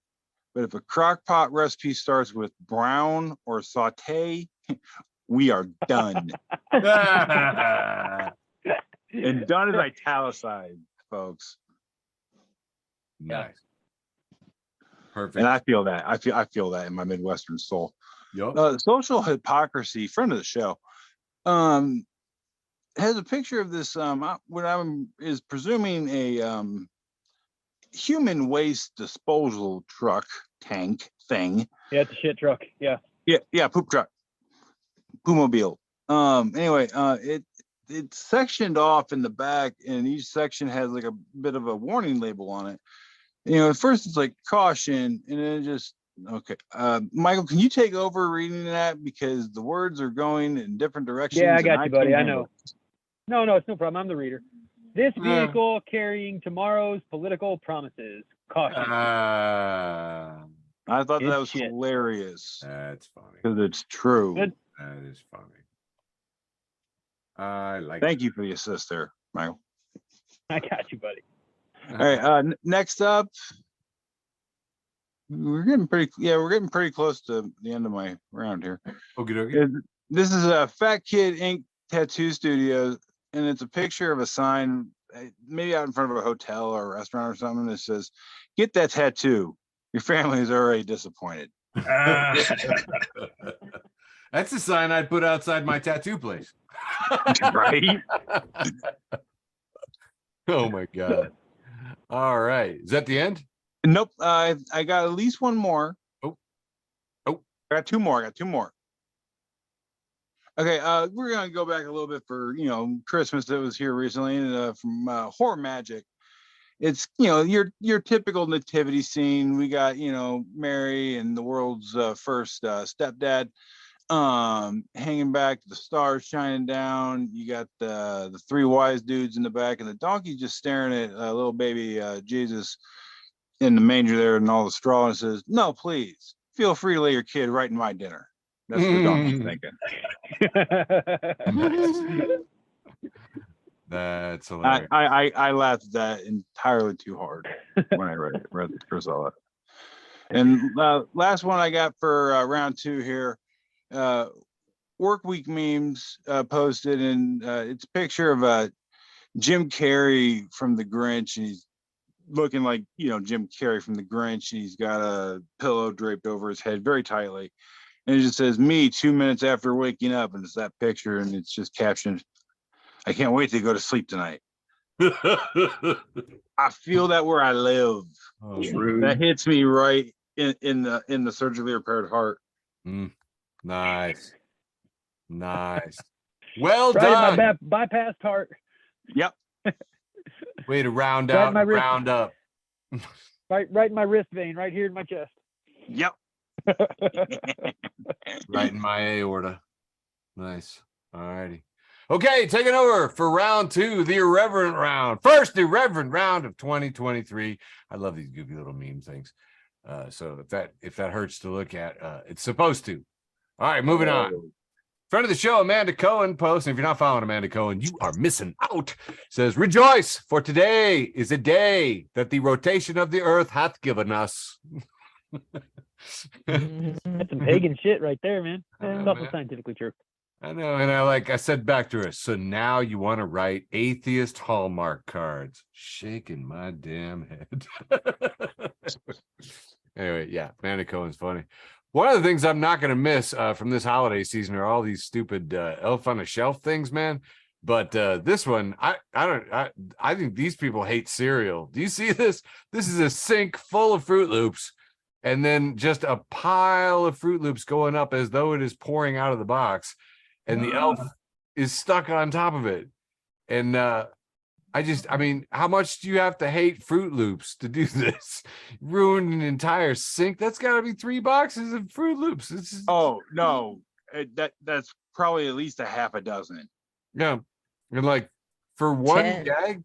but if a crock pot recipe starts with brown or saute, we are done. And done is italicized, folks. Nice. Perfect. And I feel that. I feel that in my Midwestern soul. Yep. Social Hypocrisy, friend of the show, has a picture of this what I'm is presuming a human waste disposal truck tank thing. Yeah, it's a shit truck. Yeah, poop truck, poomobile. Anyway, it's sectioned off in the back, and each section has like a bit of a warning label on it. At first it's like caution, and then it just okay. Michael, can you take over reading that, because the words are going in different directions? Yeah, I got you, buddy. I know. No, it's no problem. I'm the reader. This vehicle carrying tomorrow's political promises. Caution. I thought It's that was shit. hilarious That's funny. because it's true. Good. That is funny. I like. Thank you for the assist there, Michael. I got you, buddy. All right. Next up, we're getting pretty close to the end of my round here. Okay. This is a Fat Kid Ink Tattoo Studio, and it's a picture of a sign, maybe out in front of a hotel or a restaurant or something, that says, "Get that tattoo. Your family is already disappointed." That's the sign I'd put outside my tattoo place. Right? Oh my God. All right. Is that the end? Nope. I got at least one more. Oh. I got two more. Okay, we're gonna go back a little bit for Christmas that was here recently, and from Horror Magic. It's your typical nativity scene. We got Mary and the world's first stepdad hanging back, the stars shining down. You got the three wise dudes in the back, and the donkey just staring at little baby Jesus in the manger there, and all the straw, and says, "No, please, feel free to lay your kid right in my dinner." That's the donkey thinking. That's hilarious. I laughed at that entirely too hard when I read it first all that. And last one I got for round two here, work week memes posted, and it's a picture of Jim Carrey from The Grinch, and he's looking like Jim Carrey from The Grinch, and he's got a pillow draped over his head very tightly, and it just says, "Me 2 minutes after waking up," and it's that picture, and it's just captioned, "I can't wait to go to sleep tonight." I feel that where I live. Oh, that hits me right in the surgically repaired heart. Nice. Well Right done. in my bypassed heart. Yep. Way to round Right out in my and wrist. round up. Right in my wrist vein, right here in my chest. Yep. Right in my aorta. Nice. All righty. Okay, taking over for round two, the irreverent round. First irreverent round of 2023. I love these goofy little meme things. So if that hurts to look at, it's supposed to. All right, moving on. Friend of the show, Amanda Cohen, posts, and if you're not following Amanda Cohen, you are missing out. Says, "Rejoice, for today is a day that the rotation of the earth hath given us." That's some pagan shit right there, man. It's also scientifically true. I know, and I said back to her, "So now you want to write atheist Hallmark cards?" Shaking my damn head. Anyway, yeah, Amanda Cohen's funny. One of the things I'm not going to miss from this holiday season are all these stupid elf on a shelf things, man. But this one, I think these people hate cereal. Do you see this? This is a sink full of Fruit Loops, and then just a pile of Fruit Loops going up as though it is pouring out of the box, and the elf is stuck on top of it. And I mean, how much do you have to hate Fruit Loops to do this? Ruin an entire sink. That's got to be 3 boxes of Fruit Loops. Oh no, that's probably at least a half a dozen. Yeah, and like for one 10. gag,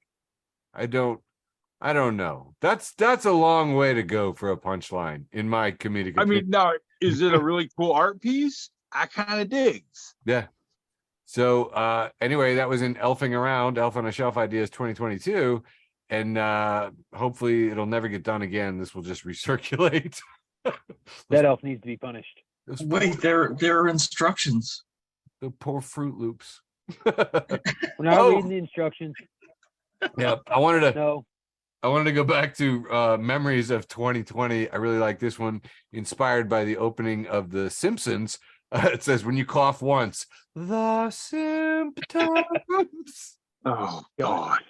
I don't know. That's a long way to go for a punchline in my comedic. I mean, no, is it a really cool art piece? I kind of digs. Yeah. So anyway, that was in Elfing Around, Elf on a Shelf Ideas 2022. And hopefully it'll never get done again. This will just recirculate. That elf needs to be punished. Wait, there are instructions. The poor Fruit Loops. We're not reading the instructions. Yeah, I wanted No. to go back to memories of 2020. I really like this one, inspired by the opening of The Simpsons. It says, "When you cough once, the symptoms." Oh God.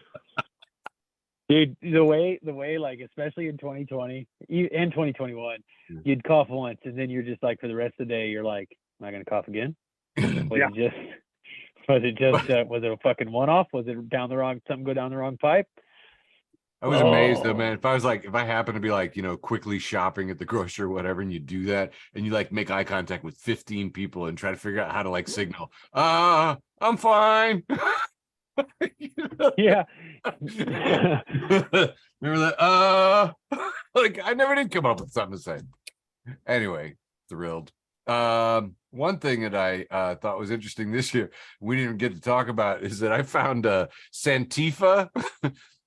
Dude, the way, like, especially in 2020 and 2021, you'd cough once, and then you're just like, for the rest of the day, you're like, "Am I gonna cough again?" Was it a fucking one-off? Was it something go down the wrong pipe? I was amazed though, man. If I happen to be like, quickly shopping at the grocery or whatever, and you do that, and you like make eye contact with 15 people and try to figure out how to like signal, I'm fine. Yeah, Remember that? Like I never did come up with something to say. Anyway, thrilled. One thing that I thought was interesting this year, we didn't even get to talk about, is that I found Santifa.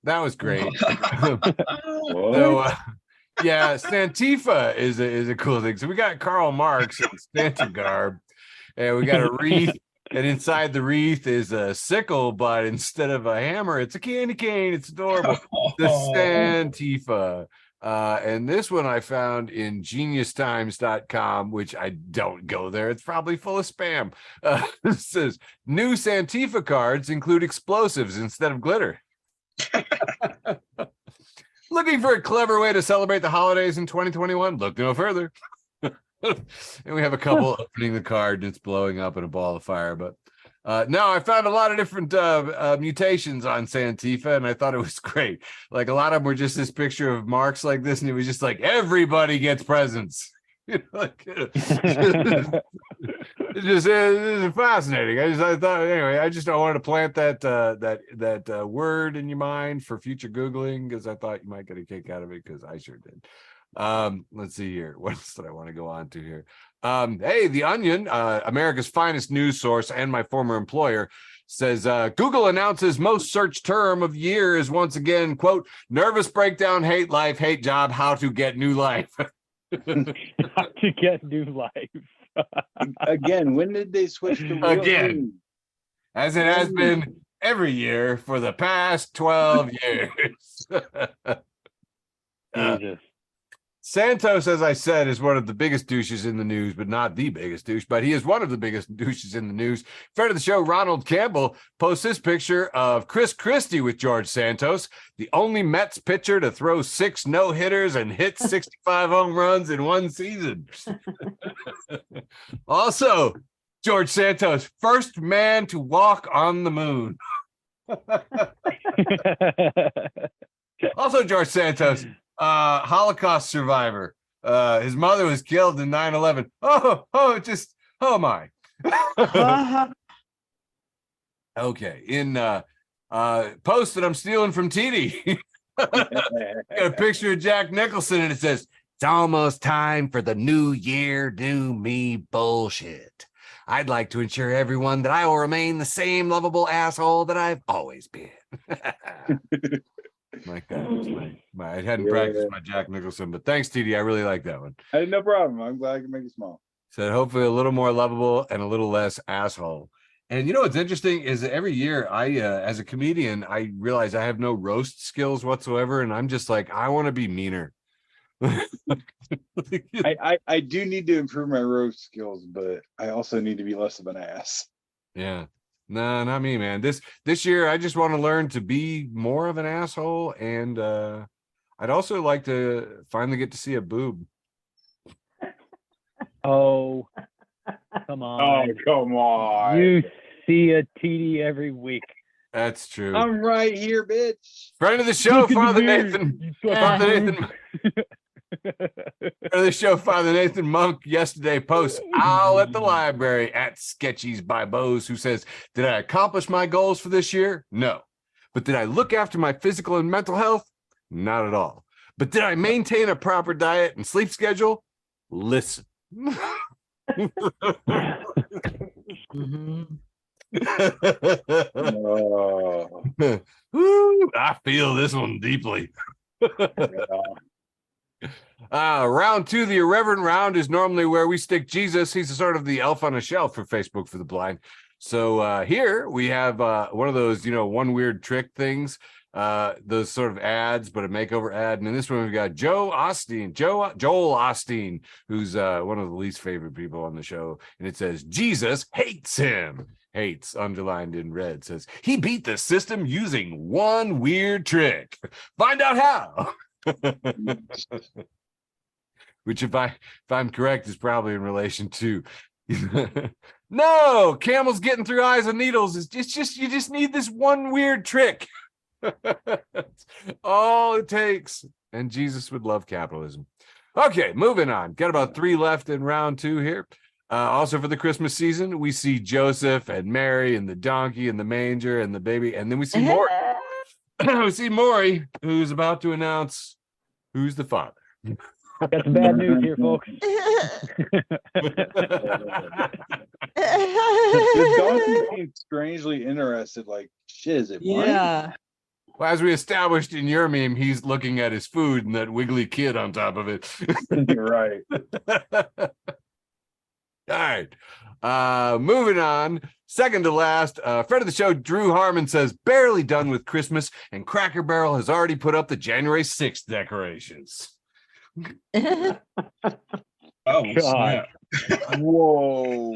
That was great. So, yeah, Santifa is a cool thing. So we got Karl Marx in Santa garb, and we got a wreath, and inside the wreath is a sickle, but instead of a hammer, it's a candy cane. It's adorable. The Santifa. And this one I found in geniustimes.com, which I don't go there. It's probably full of spam. It says new Santifa cards include explosives instead of glitter. Looking for a clever way to celebrate the holidays in 2021? Look no further. And we have a couple opening the card and it's blowing up in a ball of fire. But no, I found a lot of different mutations on Santifa, and I thought it was great. Like a lot of them were just this picture of Marx like this, and it was just like everybody gets presents. You know, like, it's fascinating. I thought anyway. I wanted to plant that word in your mind for future Googling, because I thought you might get a kick out of it, because I sure did. Let's see here. What else did I want to go on to here? Hey, The Onion, America's finest news source and my former employer, says Google announces most searched term of the year is once again, quote, nervous breakdown, hate life, hate job, how to get new life. How to get new life. Again, when did they switch to real Again. news? As it has been every year for the past 12 years. Jesus. Santos, as I said, is one of the biggest douches in the news, but not the biggest douche, but he is one of the biggest douches in the news. Friend of the show, Ronald Campbell, posts this picture of Chris Christie with George Santos, the only Mets pitcher to throw 6 no-hitters and hit 65 home runs in one season. Also, George Santos, first man to walk on the moon. Also, George Santos, Holocaust survivor. His mother was killed in 9/11. Oh my. Okay. In post that I'm stealing from TD. Got a picture of Jack Nicholson, and it says, "It's almost time for the new year, new me bullshit. I'd like to assure everyone that I will remain the same lovable asshole that I've always been." Like that. I hadn't practiced my Jack Nicholson, but thanks, TD. I really like that one. Hey, no problem. I'm glad I can make you smile. Said hopefully a little more lovable and a little less asshole. And you know what's interesting is that every year I, as a comedian, I realize I have no roast skills whatsoever, and I'm just like, I want to be meaner. I do need to improve my roast skills, but I also need to be less of an ass. Yeah. No, not me, man. This year, I just want to learn to be more of an asshole, and I'd also like to finally get to see a boob. Oh, come on. Oh, come on. You see a TD every week. That's true. I'm right here, bitch. Friend of the show, Look in the Father mirror, Nathan. you Father fucking Nathan. Friend of the show, Father Nathan Monk, yesterday posts Owl at the library at Sketchies by Bose, who says, did I accomplish my goals for this year? No. But did I look after my physical and mental health? Not at all. But did I maintain a proper diet and sleep schedule? Listen. Woo, I feel this one deeply. Round 2, the irreverent round, is normally where we stick Jesus. He's sort of the elf on a shelf for Facebook for the Blind. So here we have one of those, one weird trick things, those sort of ads, but a makeover ad. And in this one, we've got Joel Osteen, who's one of the least favorite people on the show. And it says, Jesus hates him. Hates, underlined in red, says, he beat the system using one weird trick. Find out how. Which, if I'm correct, is probably in relation to no, camels getting through eyes of needles. It's just you just need this one weird trick. That's all it takes. And Jesus would love capitalism. Okay, moving on. Got about 3 left in round 2 here. Also for the Christmas season, we see Joseph and Mary and the donkey and the manger and the baby, and then we see more. we see Maury, who's about to announce who's the father. Got some bad news here, folks. This donkey seems strangely interested. Like, shit, is it mine? Yeah. Well, as we established in your meme, he's looking at his food and that wiggly kid on top of it. Right. All right. Moving on. Second to last, friend of the show, Drew Harmon says, barely done with Christmas, and Cracker Barrel has already put up the January 6th decorations. Oh, God. snap. Whoa.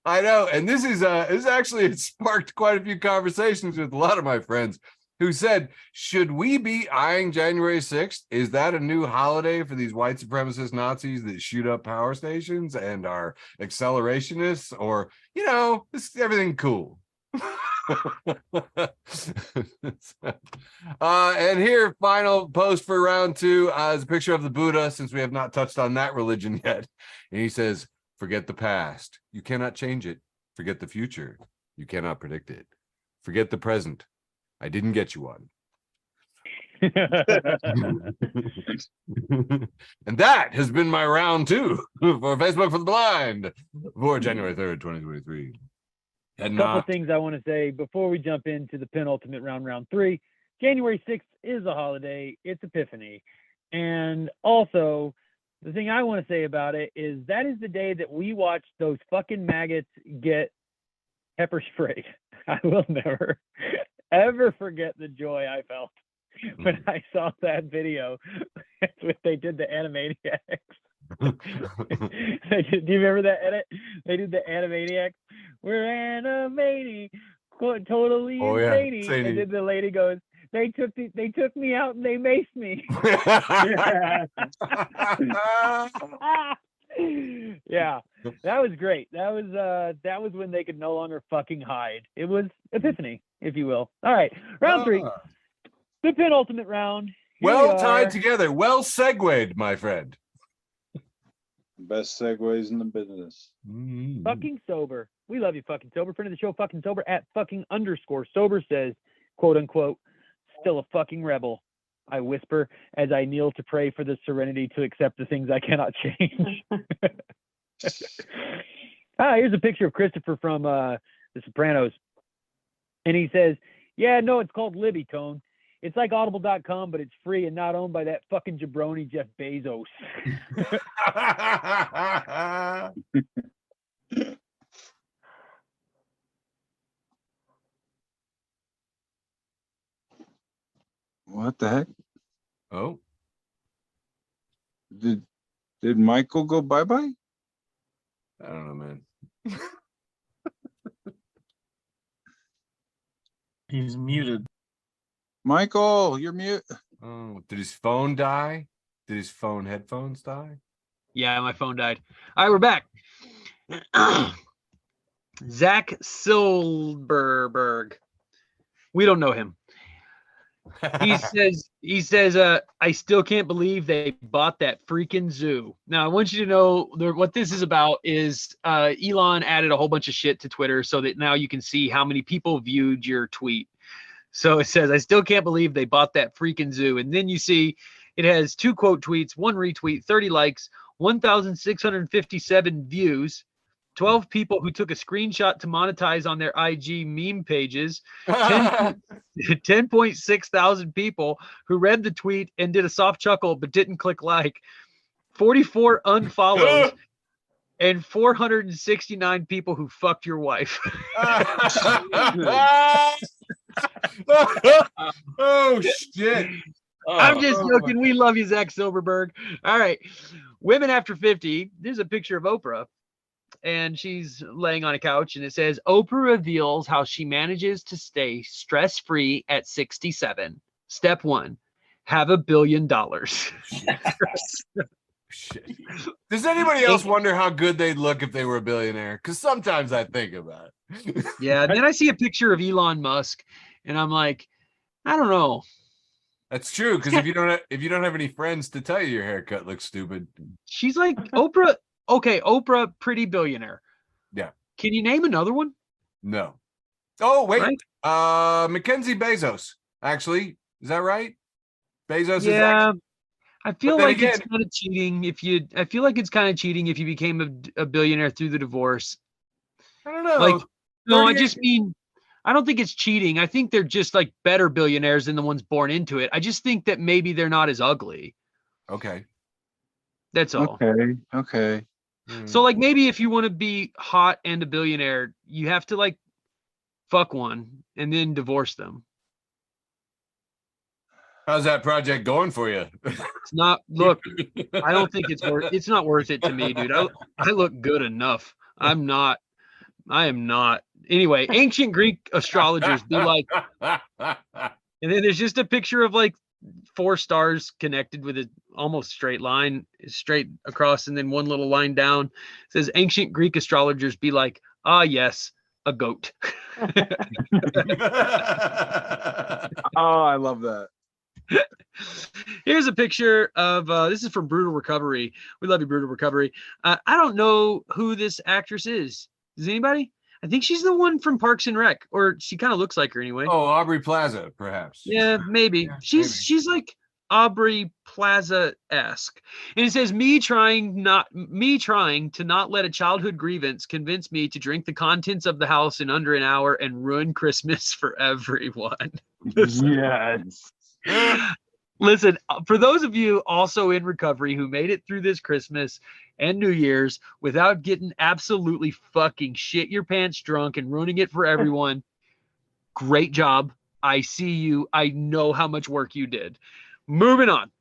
I know, and this is actually, it sparked quite a few conversations with a lot of my friends who said, should we be eyeing January 6th? Is that a new holiday for these white supremacist Nazis that shoot up power stations and are accelerationists? Or, is everything cool? And here, final post for round 2 is a picture of the Buddha, since we have not touched on that religion yet. And he says, forget the past. You cannot change it. Forget the future. You cannot predict it. Forget the present. I didn't get you one. And that has been my round 2 for Facebook for the Blind for January 3rd, 2023. A couple of things I want to say before we jump into the penultimate round 3. January 6th is a holiday. It's Epiphany. And also, the thing I want to say about it is that is the day that we watched those fucking maggots get pepper sprayed. I will never, ever forget the joy I felt when I saw that video. That's what they did to Animaniacs. Do you remember that edit? They did the Animaniacs. We're Animaniacs, totally insane. And then the lady goes, they took me out and they maced me. Yeah, that was great. That was when they could no longer fucking hide. It was Epiphany, if you will. All right, round 3, the penultimate round. Well tied together, well segued, my friend. Best segues in the business. Fucking sober. We love you, fucking sober. Friend of the show, fucking sober at _sober says, quote unquote, still a fucking rebel. I whisper as I kneel to pray for the serenity to accept the things I cannot change. Here's a picture of Christopher from The Sopranos. And he says, yeah, no, it's called Libby Tone. It's like audible.com, but it's free and not owned by that fucking jabroni Jeff Bezos. What the heck? Oh. Did Michael go bye-bye? I don't know, man. He's muted. Michael, you're mute. Oh, did his phone die? Did his phone headphones die? Yeah, my phone died. All right, we're back. Zach Silberberg. We don't know him. He says, I still can't believe they bought that freaking zoo. Now, I want you to know what this is about is Elon added a whole bunch of shit to Twitter so that now you can see how many people viewed your tweet. So it says, I still can't believe they bought that freaking zoo. And then you see it has 2 quote tweets, 1 retweet, 30 likes, 1,657 views, 12 people who took a screenshot to monetize on their IG meme pages, 10.6 thousand people who read the tweet and did a soft chuckle but didn't click like, 44 unfollows, and 469 people who fucked your wife. Oh, shit. I'm just joking. We love you, Zach Silberberg. All right. Women after 50. There's a picture of Oprah. And she's laying on a couch, and it says, Oprah reveals how she manages to stay stress-free at 67. Step 1, have $1 billion. Shit. Does anybody else wonder how good they'd look if they were a billionaire? Because sometimes I think about it. Yeah, then I see a picture of Elon Musk, and I'm like, I don't know. That's true, because if you don't have any friends to tell you your haircut looks stupid. She's like, Oprah. Okay, Oprah, pretty billionaire. Yeah. Can you name another one? No. Oh, wait. Right? Mackenzie Bezos, actually. Is that right? Bezos is Yeah. I feel then like again- it's kind of cheating I feel like it's kind of cheating if you became a billionaire through the divorce. I don't know. Like, no, I 38 just mean, I don't think it's cheating. I think they're just like better billionaires than the ones born into it. I just think that maybe they're not as ugly. Okay. That's all. Okay. So like maybe if you want to be hot and a billionaire, you have to like fuck one and then divorce them. How's that project going for you? It's not, look, I don't think it's not worth it to me, dude. I look good enough. I am not. Anyway, ancient Greek astrologers be like, and then there's just a picture of like 4 stars connected with an almost straight line, straight across, and then one little line down. It says ancient Greek astrologers be like, ah, yes, a goat. Oh, I love that. Here's a picture of this is from Brutal Recovery. We love you, Brutal Recovery. I don't know who this actress is. Does anybody? I think she's the one from Parks and Rec, or she kind of looks like her anyway. Oh, Aubrey Plaza, perhaps. Yeah, maybe. She's like Aubrey Plaza-esque. And it says me trying to not let a childhood grievance convince me to drink the contents of the house in under an hour and ruin Christmas for everyone. Yes. Listen, for those of you also in recovery who made it through this Christmas and New Year's without getting absolutely fucking shit your pants drunk and ruining it for everyone, great job. I see you. I know how much work you did. Moving on.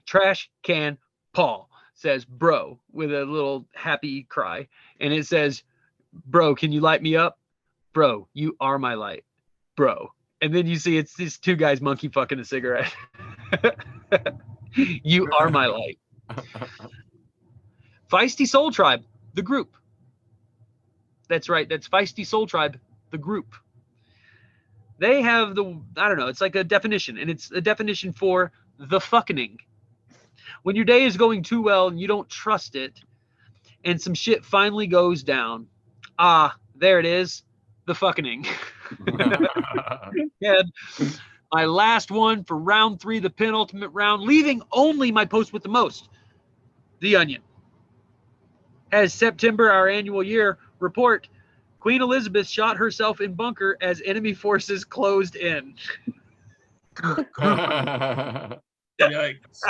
Trash Can Paul says, bro, with a little happy cry. And it says, bro, can you light me up? Bro, you are my light. Bro. And then you see it's these 2 guys monkey fucking a cigarette. You are my light. Feisty Soul Tribe, the group. That's right. That's Feisty Soul Tribe, the group. They have I don't know, it's like a definition, and it's a definition for the fucking. When your day is going too well and you don't trust it, and some shit finally goes down. Ah, there it is. The fucking. And my last one for round 3, the penultimate round, leaving only my post with the most. The Onion. As September, our annual year report, Queen Elizabeth shot herself in bunker as enemy forces closed in. Yikes.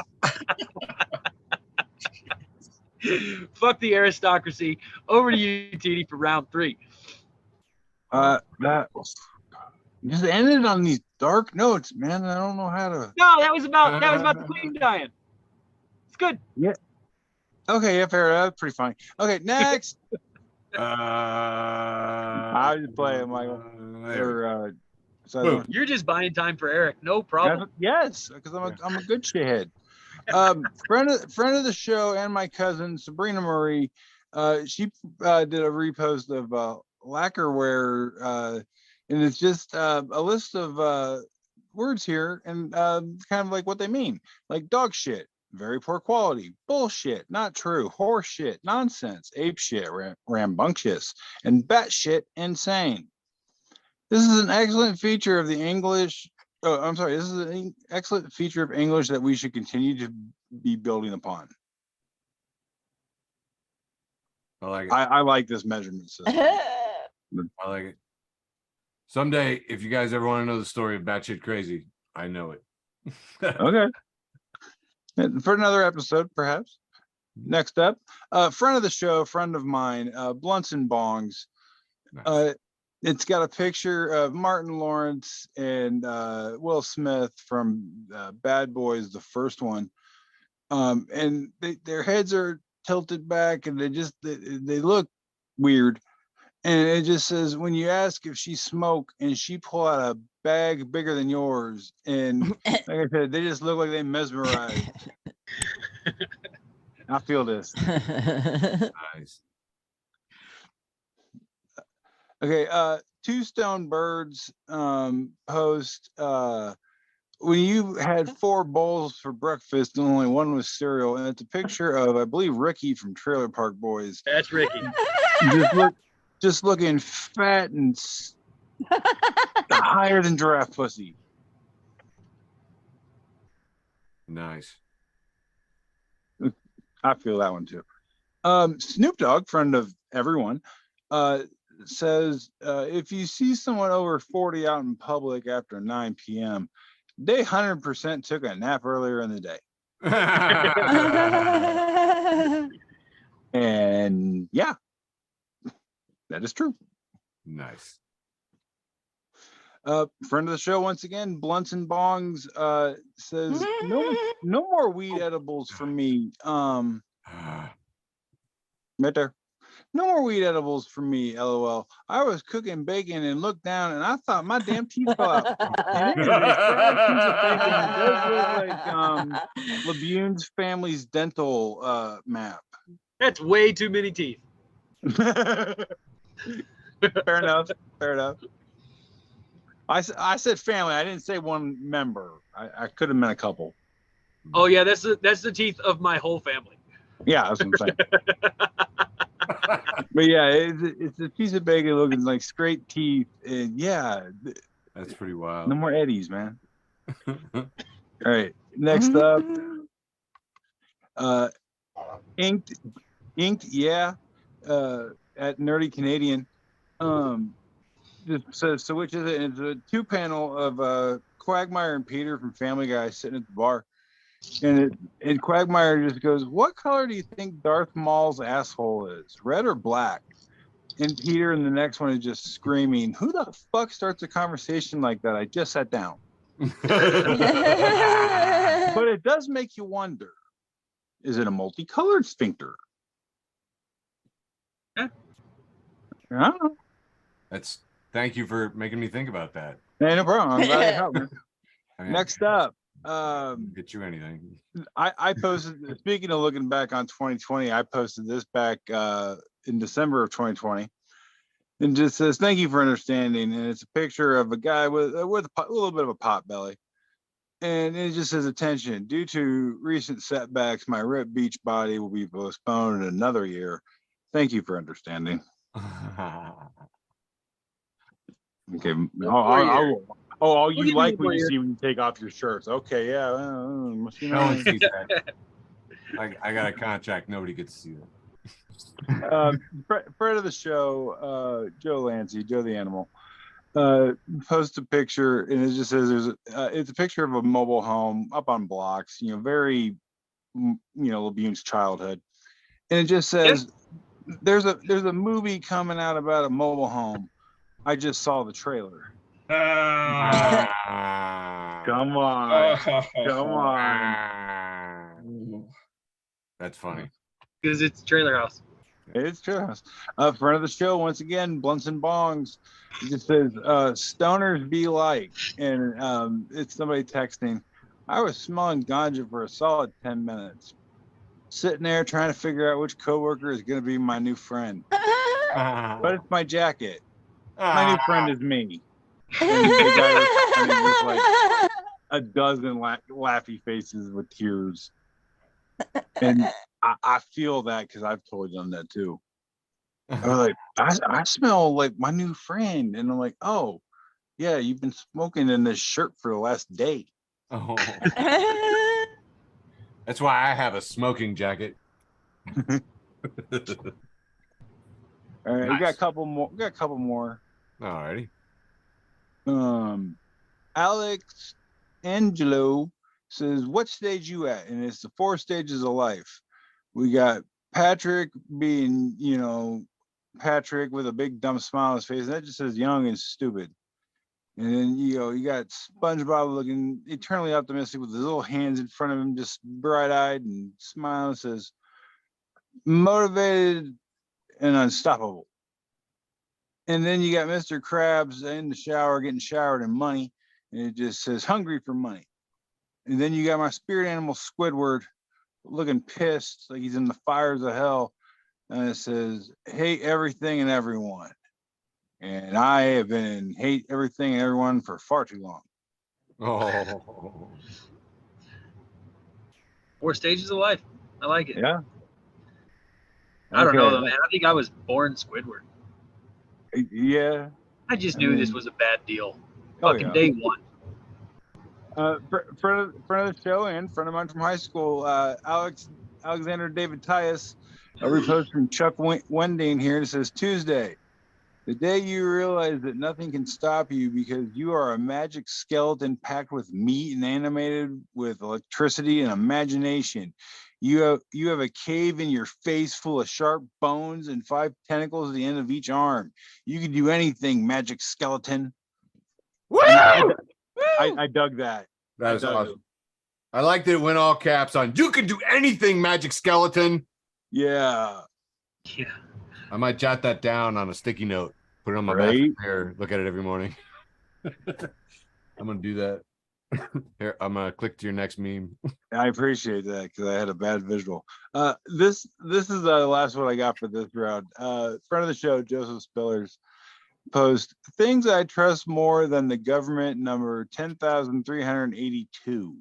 Fuck the aristocracy. Over to you, TD, for round 3. That just ended on these dark notes, man. I don't know how to. No, that was about the Queen dying. It's good. Yeah. Okay, yeah, fair. That's pretty funny. Okay, next. I was just playing, Michael. You're just buying time for Eric. No problem. Yes, because I'm a good shithead. Friend of the show and my cousin Sabrina Marie, she did a repost of lacquerware, and it's just a list of words here and kind of like what they mean, like dog shit, very poor quality, bullshit, not true, horse shit, nonsense, ape shit, rambunctious, and batshit insane. This is an excellent feature of the English. Oh, I'm sorry. This is an excellent feature of English that we should continue to be building upon. like it. I like this measurement system. I like it. Someday, if you guys ever want to know the story of Batshit Crazy, I know it. Okay. For another episode, perhaps. Next up, friend of the show, friend of mine, Blunts and Bongs. Nice. It's got a picture of Martin Lawrence and Will Smith from Bad Boys, the first one. And their heads are tilted back and they look weird. And it just says, when you ask if she smoke and she pull out a bag bigger than yours, and like I said, they just look like they mesmerized. I feel this. Nice. Okay, Two Stone Birds post, when you had 4 bowls for breakfast and only one was cereal, and it's a picture of, I believe, Ricky from Trailer Park Boys. That's Ricky. Just looking fat and Higher than giraffe pussy. Nice. I feel that one too. Snoop Dogg, friend of everyone, says if you see someone over 40 out in public after 9 p.m., they 100% took a nap earlier in the day. And yeah, that is true. Nice. Friend of the show once again, Blunts and Bongs, says no more weed edibles for me. Right there. No more weed edibles for me, LOL. I was cooking bacon and looked down and I thought my damn teeth fell out. And it is a fried piece of bacon that does look like Labune's family's dental map. That's way too many teeth. Fair enough. Fair enough. I said family. I didn't say one member. I could have meant a couple. Oh yeah, that's the teeth of my whole family. Yeah, that's what I'm saying. But yeah, it's a piece of bacon looking like straight teeth, and yeah, That's pretty wild. no more eddies, man. All right, next up, inked, yeah, at Nerdy Canadian. Just says, so which is it? It's a 2-panel of Quagmire and Peter from Family Guy sitting at the bar. And Quagmire just goes, what color do you think Darth Maul's asshole is? Red or black? And Peter in the next one is just screaming, who the fuck starts a conversation like that? I just sat down. But it does make you wonder, is it a multicolored sphincter? Yeah. I don't know. Thank you for making me think about that. Hey, no problem. I'm glad I helped, man. I mean, Next up, get you anything. I posted, speaking of looking back on 2020, I posted this back in December of 2020, and just says, thank you for understanding. And it's a picture of a guy with a little bit of a pot belly. And it just says, attention, due to recent setbacks, my ripped beach body will be postponed another year. Thank you for understanding. Okay. All you like when you see when you take off your shirts. Okay, yeah. Must be No one nice. sees that. I got a contract. Nobody gets to see that. Friend of the show, Joe Lancy, Joe the Animal, posts a picture, and it just says it's a picture of a mobile home up on blocks. Very, Labune's childhood, and it just says there's a movie coming out about a mobile home. I just saw the trailer. Come on. Come on. That's funny. Because it's Trailer House. It's Trailer House. Friend of the show, once again, Blunts and Bongs. It just says, stoners be like. And it's somebody texting. I was smelling ganja for a solid 10 minutes. Sitting there trying to figure out which coworker is going to be my new friend. But it's my jacket. My new friend is me. And the guy was just like a dozen laughy faces with tears. And I feel that because I've told them that too. I was like, I smell like my new friend. And I'm like, oh, yeah, you've been smoking in this shirt for the last day. Oh. That's why I have a smoking jacket. All right, Nice. we got a couple more. Alrighty. Alex Angelo says, what stage you at? And it's the 4 stages of life. We got Patrick being, Patrick with a big dumb smile on his face. And that just says young and stupid. And then, you got SpongeBob looking eternally optimistic with his little hands in front of him, just bright-eyed and smiling. Says, motivated and unstoppable. And then you got Mr. Krabs in the shower getting showered in money. And it just says, hungry for money. And then you got my spirit animal Squidward looking pissed, like he's in the fires of hell. And it says, hate everything and everyone. And I have been hate everything and everyone for far too long. Oh. 4 stages of life. I like it. Yeah. I don't know, though, man. I think I was born Squidward. Yeah. I just knew this was a bad deal. Oh, Fucking yeah. day one. Friend of the show and friend of mine from high school, Alexander David Tyus, a repost from Chuck Wending here. It says, Tuesday, the day you realize that nothing can stop you because you are a magic skeleton packed with meat and animated with electricity and imagination. You have a cave in your face full of sharp bones and 5 tentacles at the end of each arm. You can do anything, magic skeleton. Woo! I dug that. That is awesome. I like that it went all caps on. You can do anything, magic skeleton. Yeah. Yeah. I might jot that down on a sticky note. Put it on my bathroom mirror. Look at it every morning. I'm gonna do that. Here, I'm gonna click to your next meme. I appreciate that because I had a bad visual. This is the last one I got for this round. Friend of the show, Joseph Spillers, post things I trust more than the government, number 10,382.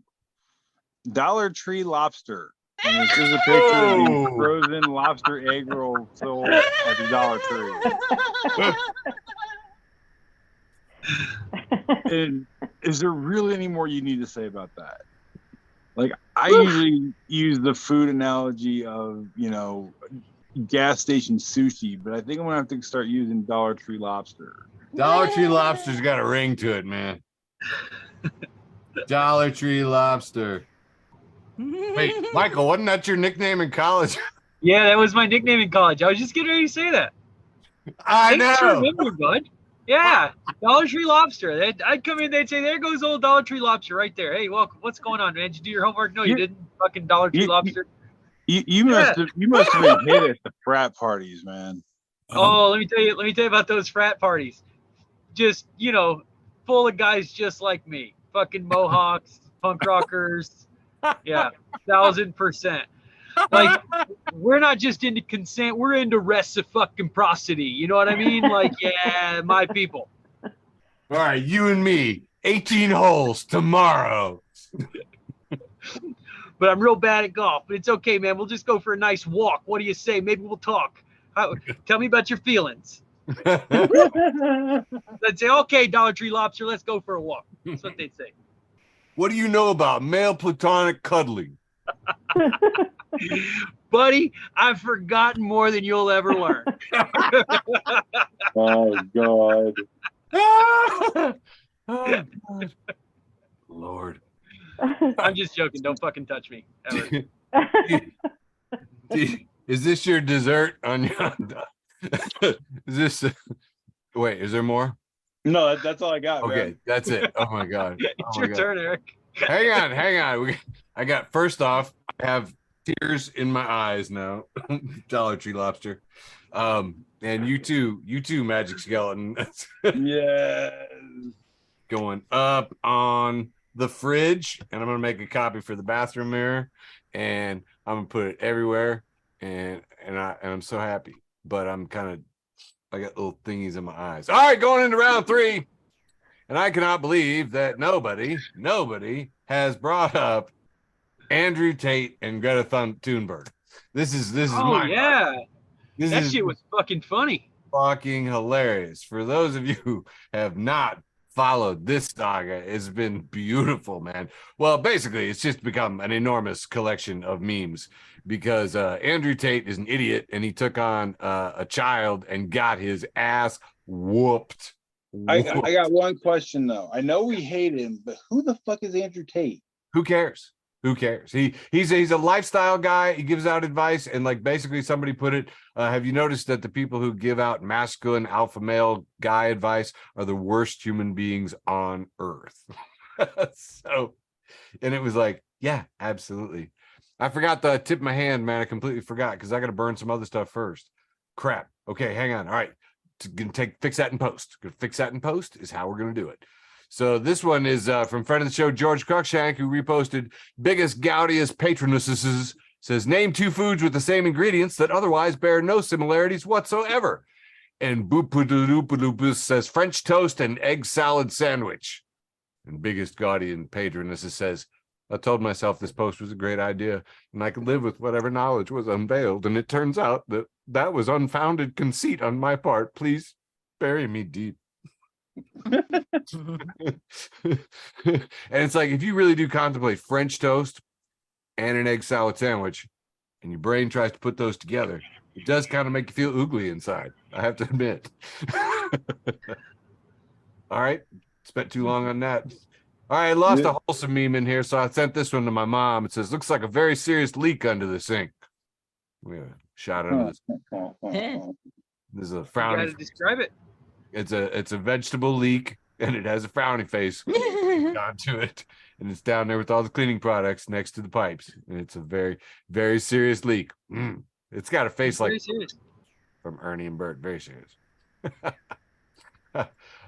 Dollar Tree lobster. And this is a picture of the frozen lobster egg roll sold at the Dollar Tree. And is there really any more you need to say about that? Like, I usually use the food analogy of, gas station sushi, but I think I'm gonna have to start using Dollar Tree lobster. Dollar Tree lobster's got a ring to it, man. Dollar Tree lobster. Wait, Michael, wasn't that your nickname in college? Yeah, that was my nickname in college. I was just getting ready to say that. I Thanks for know. remembering, bud. Yeah, Dollar Tree lobster. I'd come in, they'd say, there goes old Dollar Tree lobster right there. Hey, welcome. What's going on, man? Did you do your homework? No, you didn't. Fucking Dollar Tree lobster. You must have been hit at the frat parties, man. Oh, let me tell you about those frat parties. Just, full of guys just like me. Fucking mohawks, punk rockers. Yeah, 1,000%. Like, we're not just into consent, we're into reciprocity. You know what I mean? Like, yeah, my people. All right, you and me, 18 holes tomorrow. But I'm real bad at golf. But it's okay, man. We'll just go for a nice walk. What do you say? Maybe we'll talk. Tell me about your feelings. They'd say, okay, Dollar Tree lobster, let's go for a walk. That's what they'd say. What do you know about male platonic cuddling? Buddy, I've forgotten more than you'll ever learn. Oh, God. Oh, God. Lord. I'm just joking. Don't fucking touch me. Ever. Is this your dessert on your... Is this... Wait, is there more? No, that's all I got. Okay, man. that's it. Oh my God. It's Oh your my God. turn, Eric. Hang on. I got, first off, I have tears in my eyes now. Dollar Tree lobster. And you too, Magic Skeleton. Yes. Going up on the fridge, and I'm gonna make a copy for the bathroom mirror, and I'm gonna put it everywhere, and I'm so happy. But I got little thingies in my eyes. All right, going into round 3. And I cannot believe that nobody has brought up Andrew Tate and Greta Thunberg. This is my yeah. This That is shit was fucking funny. fucking hilarious. For those of you who have not followed this saga, it's been beautiful, man. Well, basically, it's just become an enormous collection of memes because Andrew Tate is an idiot and he took on a child and got his ass whooped. I got one question though. I know we hate him, but who the fuck is Andrew Tate? Who cares? He's a lifestyle guy. He gives out advice, and like basically somebody put it. Have you noticed that the people who give out masculine alpha male guy advice are the worst human beings on earth? So, and it was like, yeah, absolutely. I forgot the tip of my hand, man. I completely forgot because I got to burn some other stuff first. Crap. Okay, hang on. All right. Fix that in post. Fix that in post is how we're going to do it. So this one is from friend of the show, George Cruikshank, who reposted biggest, goudiest patronuses, says, name 2 foods with the same ingredients that otherwise bear no similarities whatsoever. And Boopaloopaloopus says French toast and egg salad sandwich. And biggest, gaudy, and patronuses says, I told myself this post was a great idea and I could live with whatever knowledge was unveiled. And it turns out that was unfounded conceit on my part. Please bury me deep. And it's like, if you really do contemplate French toast and an egg salad sandwich, and your brain tries to put those together, it does kind of make you feel oogly inside, I have to admit. All right, spent too long on that. All right, I lost a wholesome meme in here, so I sent this one to my mom. It says, looks like a very serious leak under the sink. We have a shot under this. There's a You frowny. gotta describe it. It's a vegetable leak, and it has a frowny face onto it, and it's down there with all the cleaning products next to the pipes, and it's a very, very serious leak. It's got a face like Very serious. from Ernie and Bert. Very serious.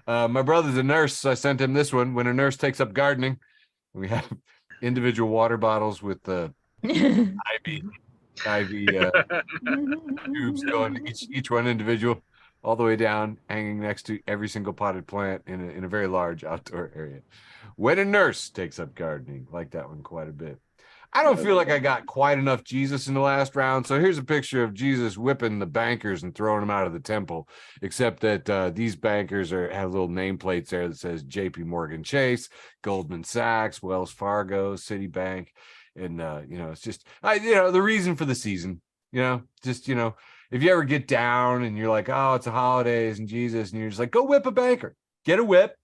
My brother's a nurse, so I sent him this one. When a nurse takes up gardening, we have individual water bottles with the IV tubes going, each one individual, all the way down, hanging next to every single potted plant in a very large outdoor area. When a nurse takes up gardening, like that one quite a bit. I don't feel like I got quite enough Jesus in the last round. So here's a picture of Jesus whipping the bankers and throwing them out of the temple, except that these bankers have little nameplates there that says JP Morgan Chase, Goldman Sachs, Wells Fargo, Citibank. And, it's just, the reason for the season, if you ever get down and you're like, oh, it's the holidays and Jesus, and you're just like, go whip a banker, get a whip,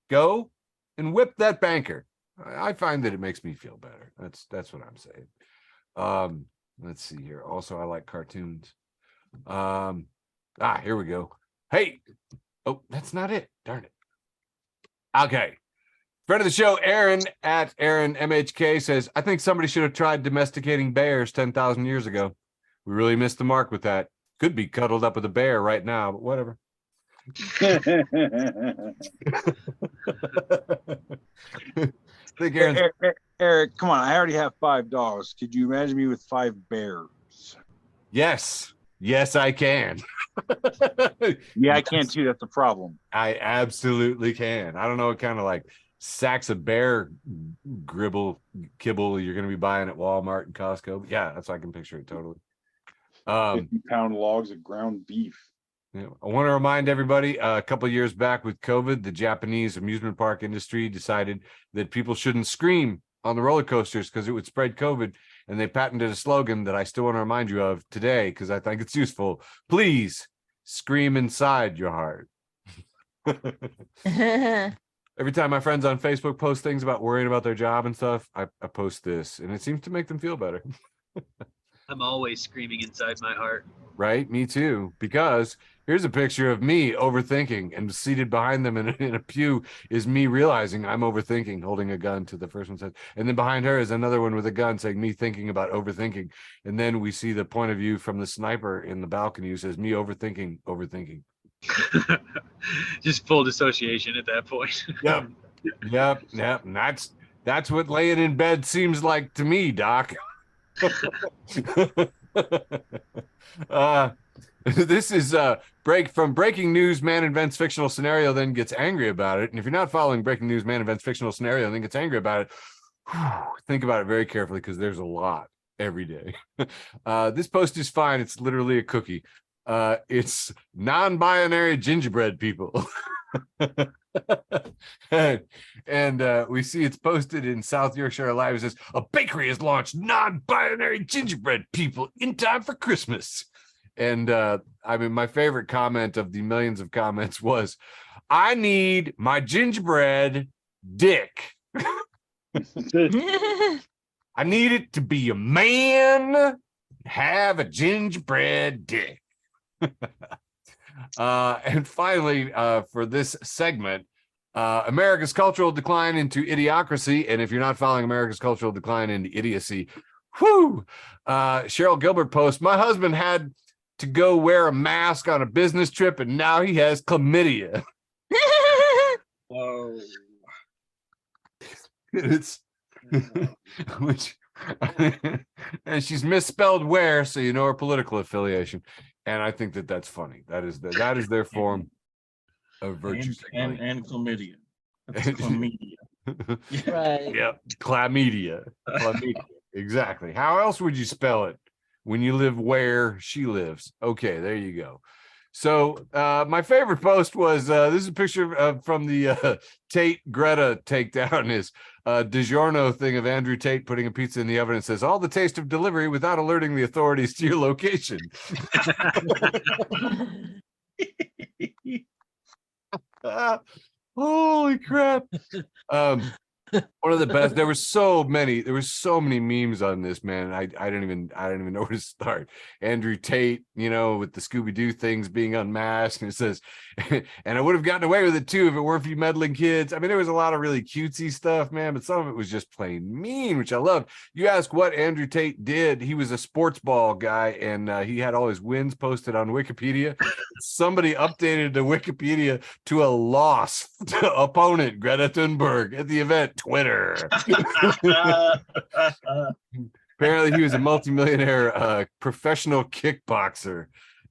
go and whip that banker. I find that it makes me feel better. That's what I'm saying. Let's see here. Also, I like cartoons. Here we go. Hey, oh, that's not it. Darn it. Okay. Friend of the show, Aaron at Aaron MHK says, I think somebody should have tried domesticating bears 10,000 years ago. We really missed the mark with that. Could be cuddled up with a bear right now, but whatever. I think Eric, come on. I already have $5. Could you imagine me with 5 bears? Yes, I can. Yeah, I can too. That's the problem. I absolutely can. I don't know what kind of like sacks of bear kibble you're going to be buying at Walmart and Costco. But yeah, that's how I can picture it totally. 50-pound logs of ground beef. Yeah, I want to remind everybody, a couple of years back with COVID, the Japanese amusement park industry decided that people shouldn't scream on the roller coasters because it would spread COVID. And they patented a slogan that I still want to remind you of today because I think it's useful. Please scream inside your heart. Every time my friends on Facebook post things about worrying about their job and stuff, I post this, and it seems to make them feel better. I'm always screaming inside my heart. Right? Me too. Because here's a picture of me overthinking, and seated behind them in a pew is me realizing I'm overthinking, holding a gun to the first one says, and then behind her is another one with a gun saying me thinking about overthinking. And then we see the point of view from the sniper in the balcony who says me overthinking. Just full dissociation at that point. Yep. And that's what laying in bed seems like to me, Doc. This is breaking news. Man invents fictional scenario, then gets angry about it. And if you're not following breaking news, man invents fictional scenario, and then gets angry about it, think about it very carefully because there's a lot every day. This post is fine. It's literally a cookie. It's non-binary gingerbread people. and we see it's posted in South Yorkshire Live. It says a bakery has launched non-binary gingerbread people in time for Christmas. And my favorite comment of the millions of comments was, I need my gingerbread dick. I need it to be a man, have a gingerbread dick. And finally, for this segment, America's cultural decline into idiocracy. And if you're not following America's cultural decline into idiocy, Cheryl Gilbert posts, my husband had to go wear a mask on a business trip and now he has chlamydia. Whoa. It's which and she's misspelled where, so you know her political affiliation. And I think that's funny. That is their form of virtue signaling. And chlamydia. That's chlamydia. Right. Yep. Chlamydia. Exactly. How else would you spell it when you live where she lives? Okay, there you go. So my favorite post was this is a picture from the Tate Greta takedown is DiGiorno thing of Andrew Tate putting a pizza in the oven and says, all the taste of delivery without alerting the authorities to your location. Holy crap. One of the best. There were so many memes on this, man. I don't even know where to start. Andrew Tate, with the Scooby-Doo things being unmasked, and it says, and I would have gotten away with it too if it weren't for you meddling kids. I mean, there was a lot of really cutesy stuff, man, but some of it was just plain mean, which I loved. You ask what Andrew Tate did. He was a sports ball guy, and he had all his wins posted on Wikipedia. Somebody updated the Wikipedia to a loss opponent, Greta Thunberg, at the event. Twitter. Apparently, he was a multimillionaire professional kickboxer,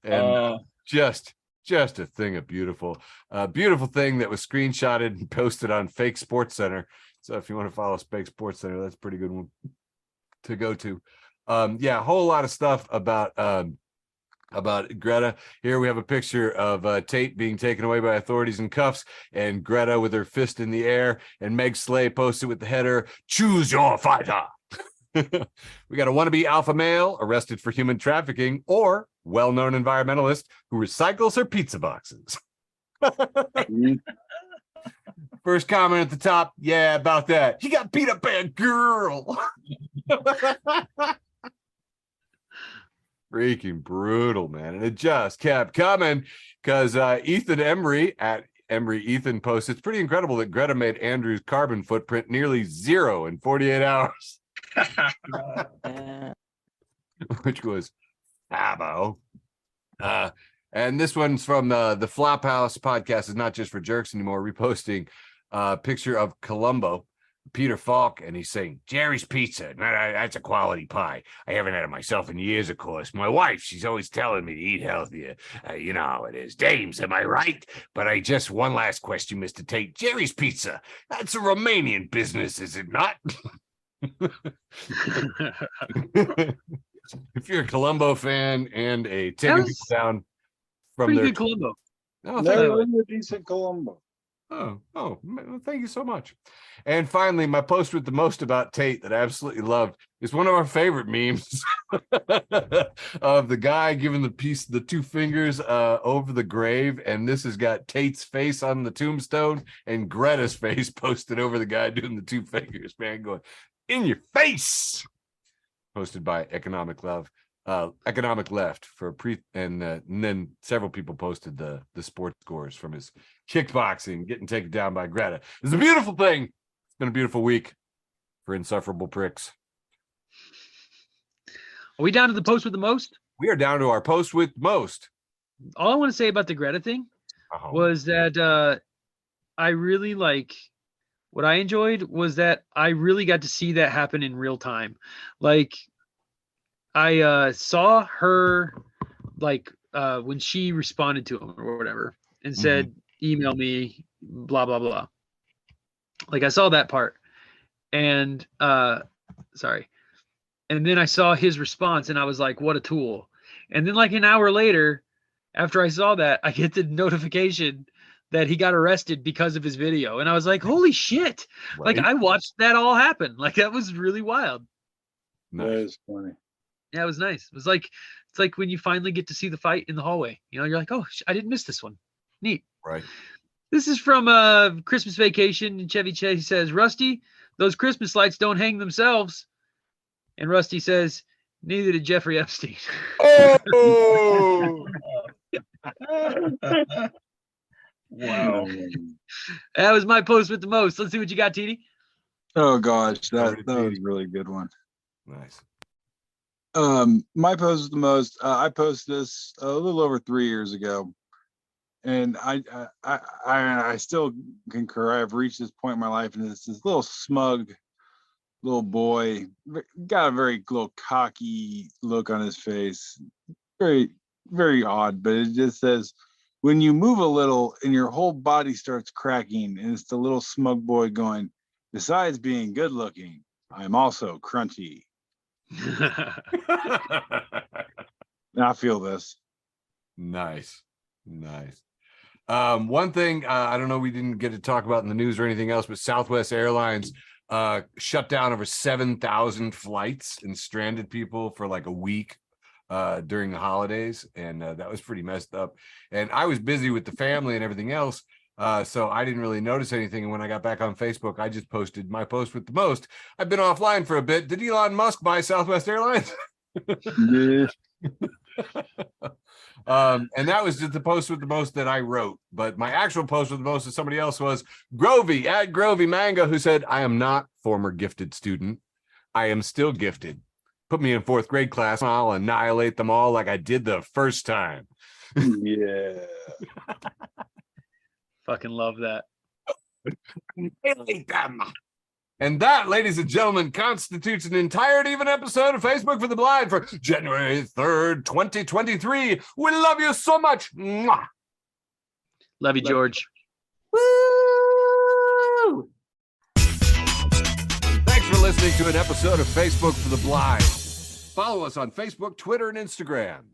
and just a thing of beautiful thing that was screenshotted and posted on Fake Sports Center. So if you want to follow Fake Sports Center, that's a pretty good one to go to. Yeah, a whole lot of stuff about Greta. Here we have a picture of Tate being taken away by authorities in cuffs, and Greta with her fist in the air, and Meg Slay posted with the header, choose your fighter. We got a wannabe alpha male arrested for human trafficking, or well-known environmentalist who recycles her pizza boxes. First comment at the top, yeah, about that. He got beat up by a girl. Freaking brutal, man. And it just kept coming because Ethan Emery at Emery Ethan posts, it's pretty incredible that Greta made Andrew's carbon footprint nearly 0 in 48 hours. Which was fabo. And this one's from the Flophouse podcast is not just for jerks anymore, reposting a picture of Columbo, Peter Falk, and he's saying, Jerry's Pizza, that's a quality pie. I haven't had it myself in years, of course. My wife, she's always telling me to eat healthier. You know how it is. Dames, am I right? But one last question, Mr. Tate. Jerry's Pizza, that's a Romanian business, is it not? If you're a Columbo fan and a taking people down from pretty their good Columbo. Oh, Never a decent Columbo. Oh, thank you so much. And finally, my post with the most about Tate that I absolutely loved is one of our favorite memes of the guy giving the 2 fingers over the grave. And this has got Tate's face on the tombstone and Greta's face posted over the guy doing the 2 fingers, man, going in your face. Posted by Economic Left for and then several people posted the sports scores from his kickboxing getting taken down by Greta. It's a beautiful thing. It's been a beautiful week for insufferable pricks. Are we down to the post with the most? We are down to our post with most. All I want to say about the Greta thing was that I really what I enjoyed was that I really got to see that happen in real time. Like, I saw her when she responded to him or whatever and said, email me, blah, blah, blah. Like, I saw that part. And sorry. And then I saw his response and I was like, what a tool. And then like an hour later, after I saw that, I get the notification that he got arrested because of his video. And I was like, holy shit. Right? Like, I watched that all happen. Like, that was really wild. Nice. That is funny. Yeah, it was nice. It's like when you finally get to see the fight in the hallway. You're like, oh, I didn't miss this one. Neat. Right. This is from Christmas Vacation. And Chevy Chase says, Rusty, those Christmas lights don't hang themselves. And Rusty says, neither did Jeffrey Epstein. Oh! Wow. That was my post with the most. Let's see what you got, TD. Oh gosh, that was a really good one. Nice. My post with the most. I posted this a little over 3 years ago, and I still concur. I've reached this point in my life, and it's this little smug little boy, got a very little cocky look on his face, very, very odd, but it just says, when you move a little and your whole body starts cracking, and it's the little smug boy going, besides being good looking, I'm also crunchy. And I feel this. Nice. Nice. One thing I don't know, we didn't get to talk about in the news or anything else, but Southwest Airlines shut down over 7,000 flights and stranded people for like a week during the holidays, and that was pretty messed up. And I was busy with the family and everything else, so I didn't really notice anything. And when I got back on Facebook, I just posted my post with the most. I've been offline for a bit. Did Elon Musk buy Southwest Airlines? Yeah. And that was just the post with the most that I wrote. But my actual post with the most of somebody else was Grovey at Grovey Manga, who said, I am not former gifted student. I am still gifted. Put me in 4th grade class. I'll annihilate them all like I did the first time. Yeah. Fucking love that. Annihilate them. And that, ladies and gentlemen, constitutes an entirety of an episode of Facebook for the Blind for January 3rd, 2023. We love you so much. Mwah. Love you, George. Woo! Thanks for listening to an episode of Facebook for the Blind. Follow us on Facebook, Twitter, and Instagram.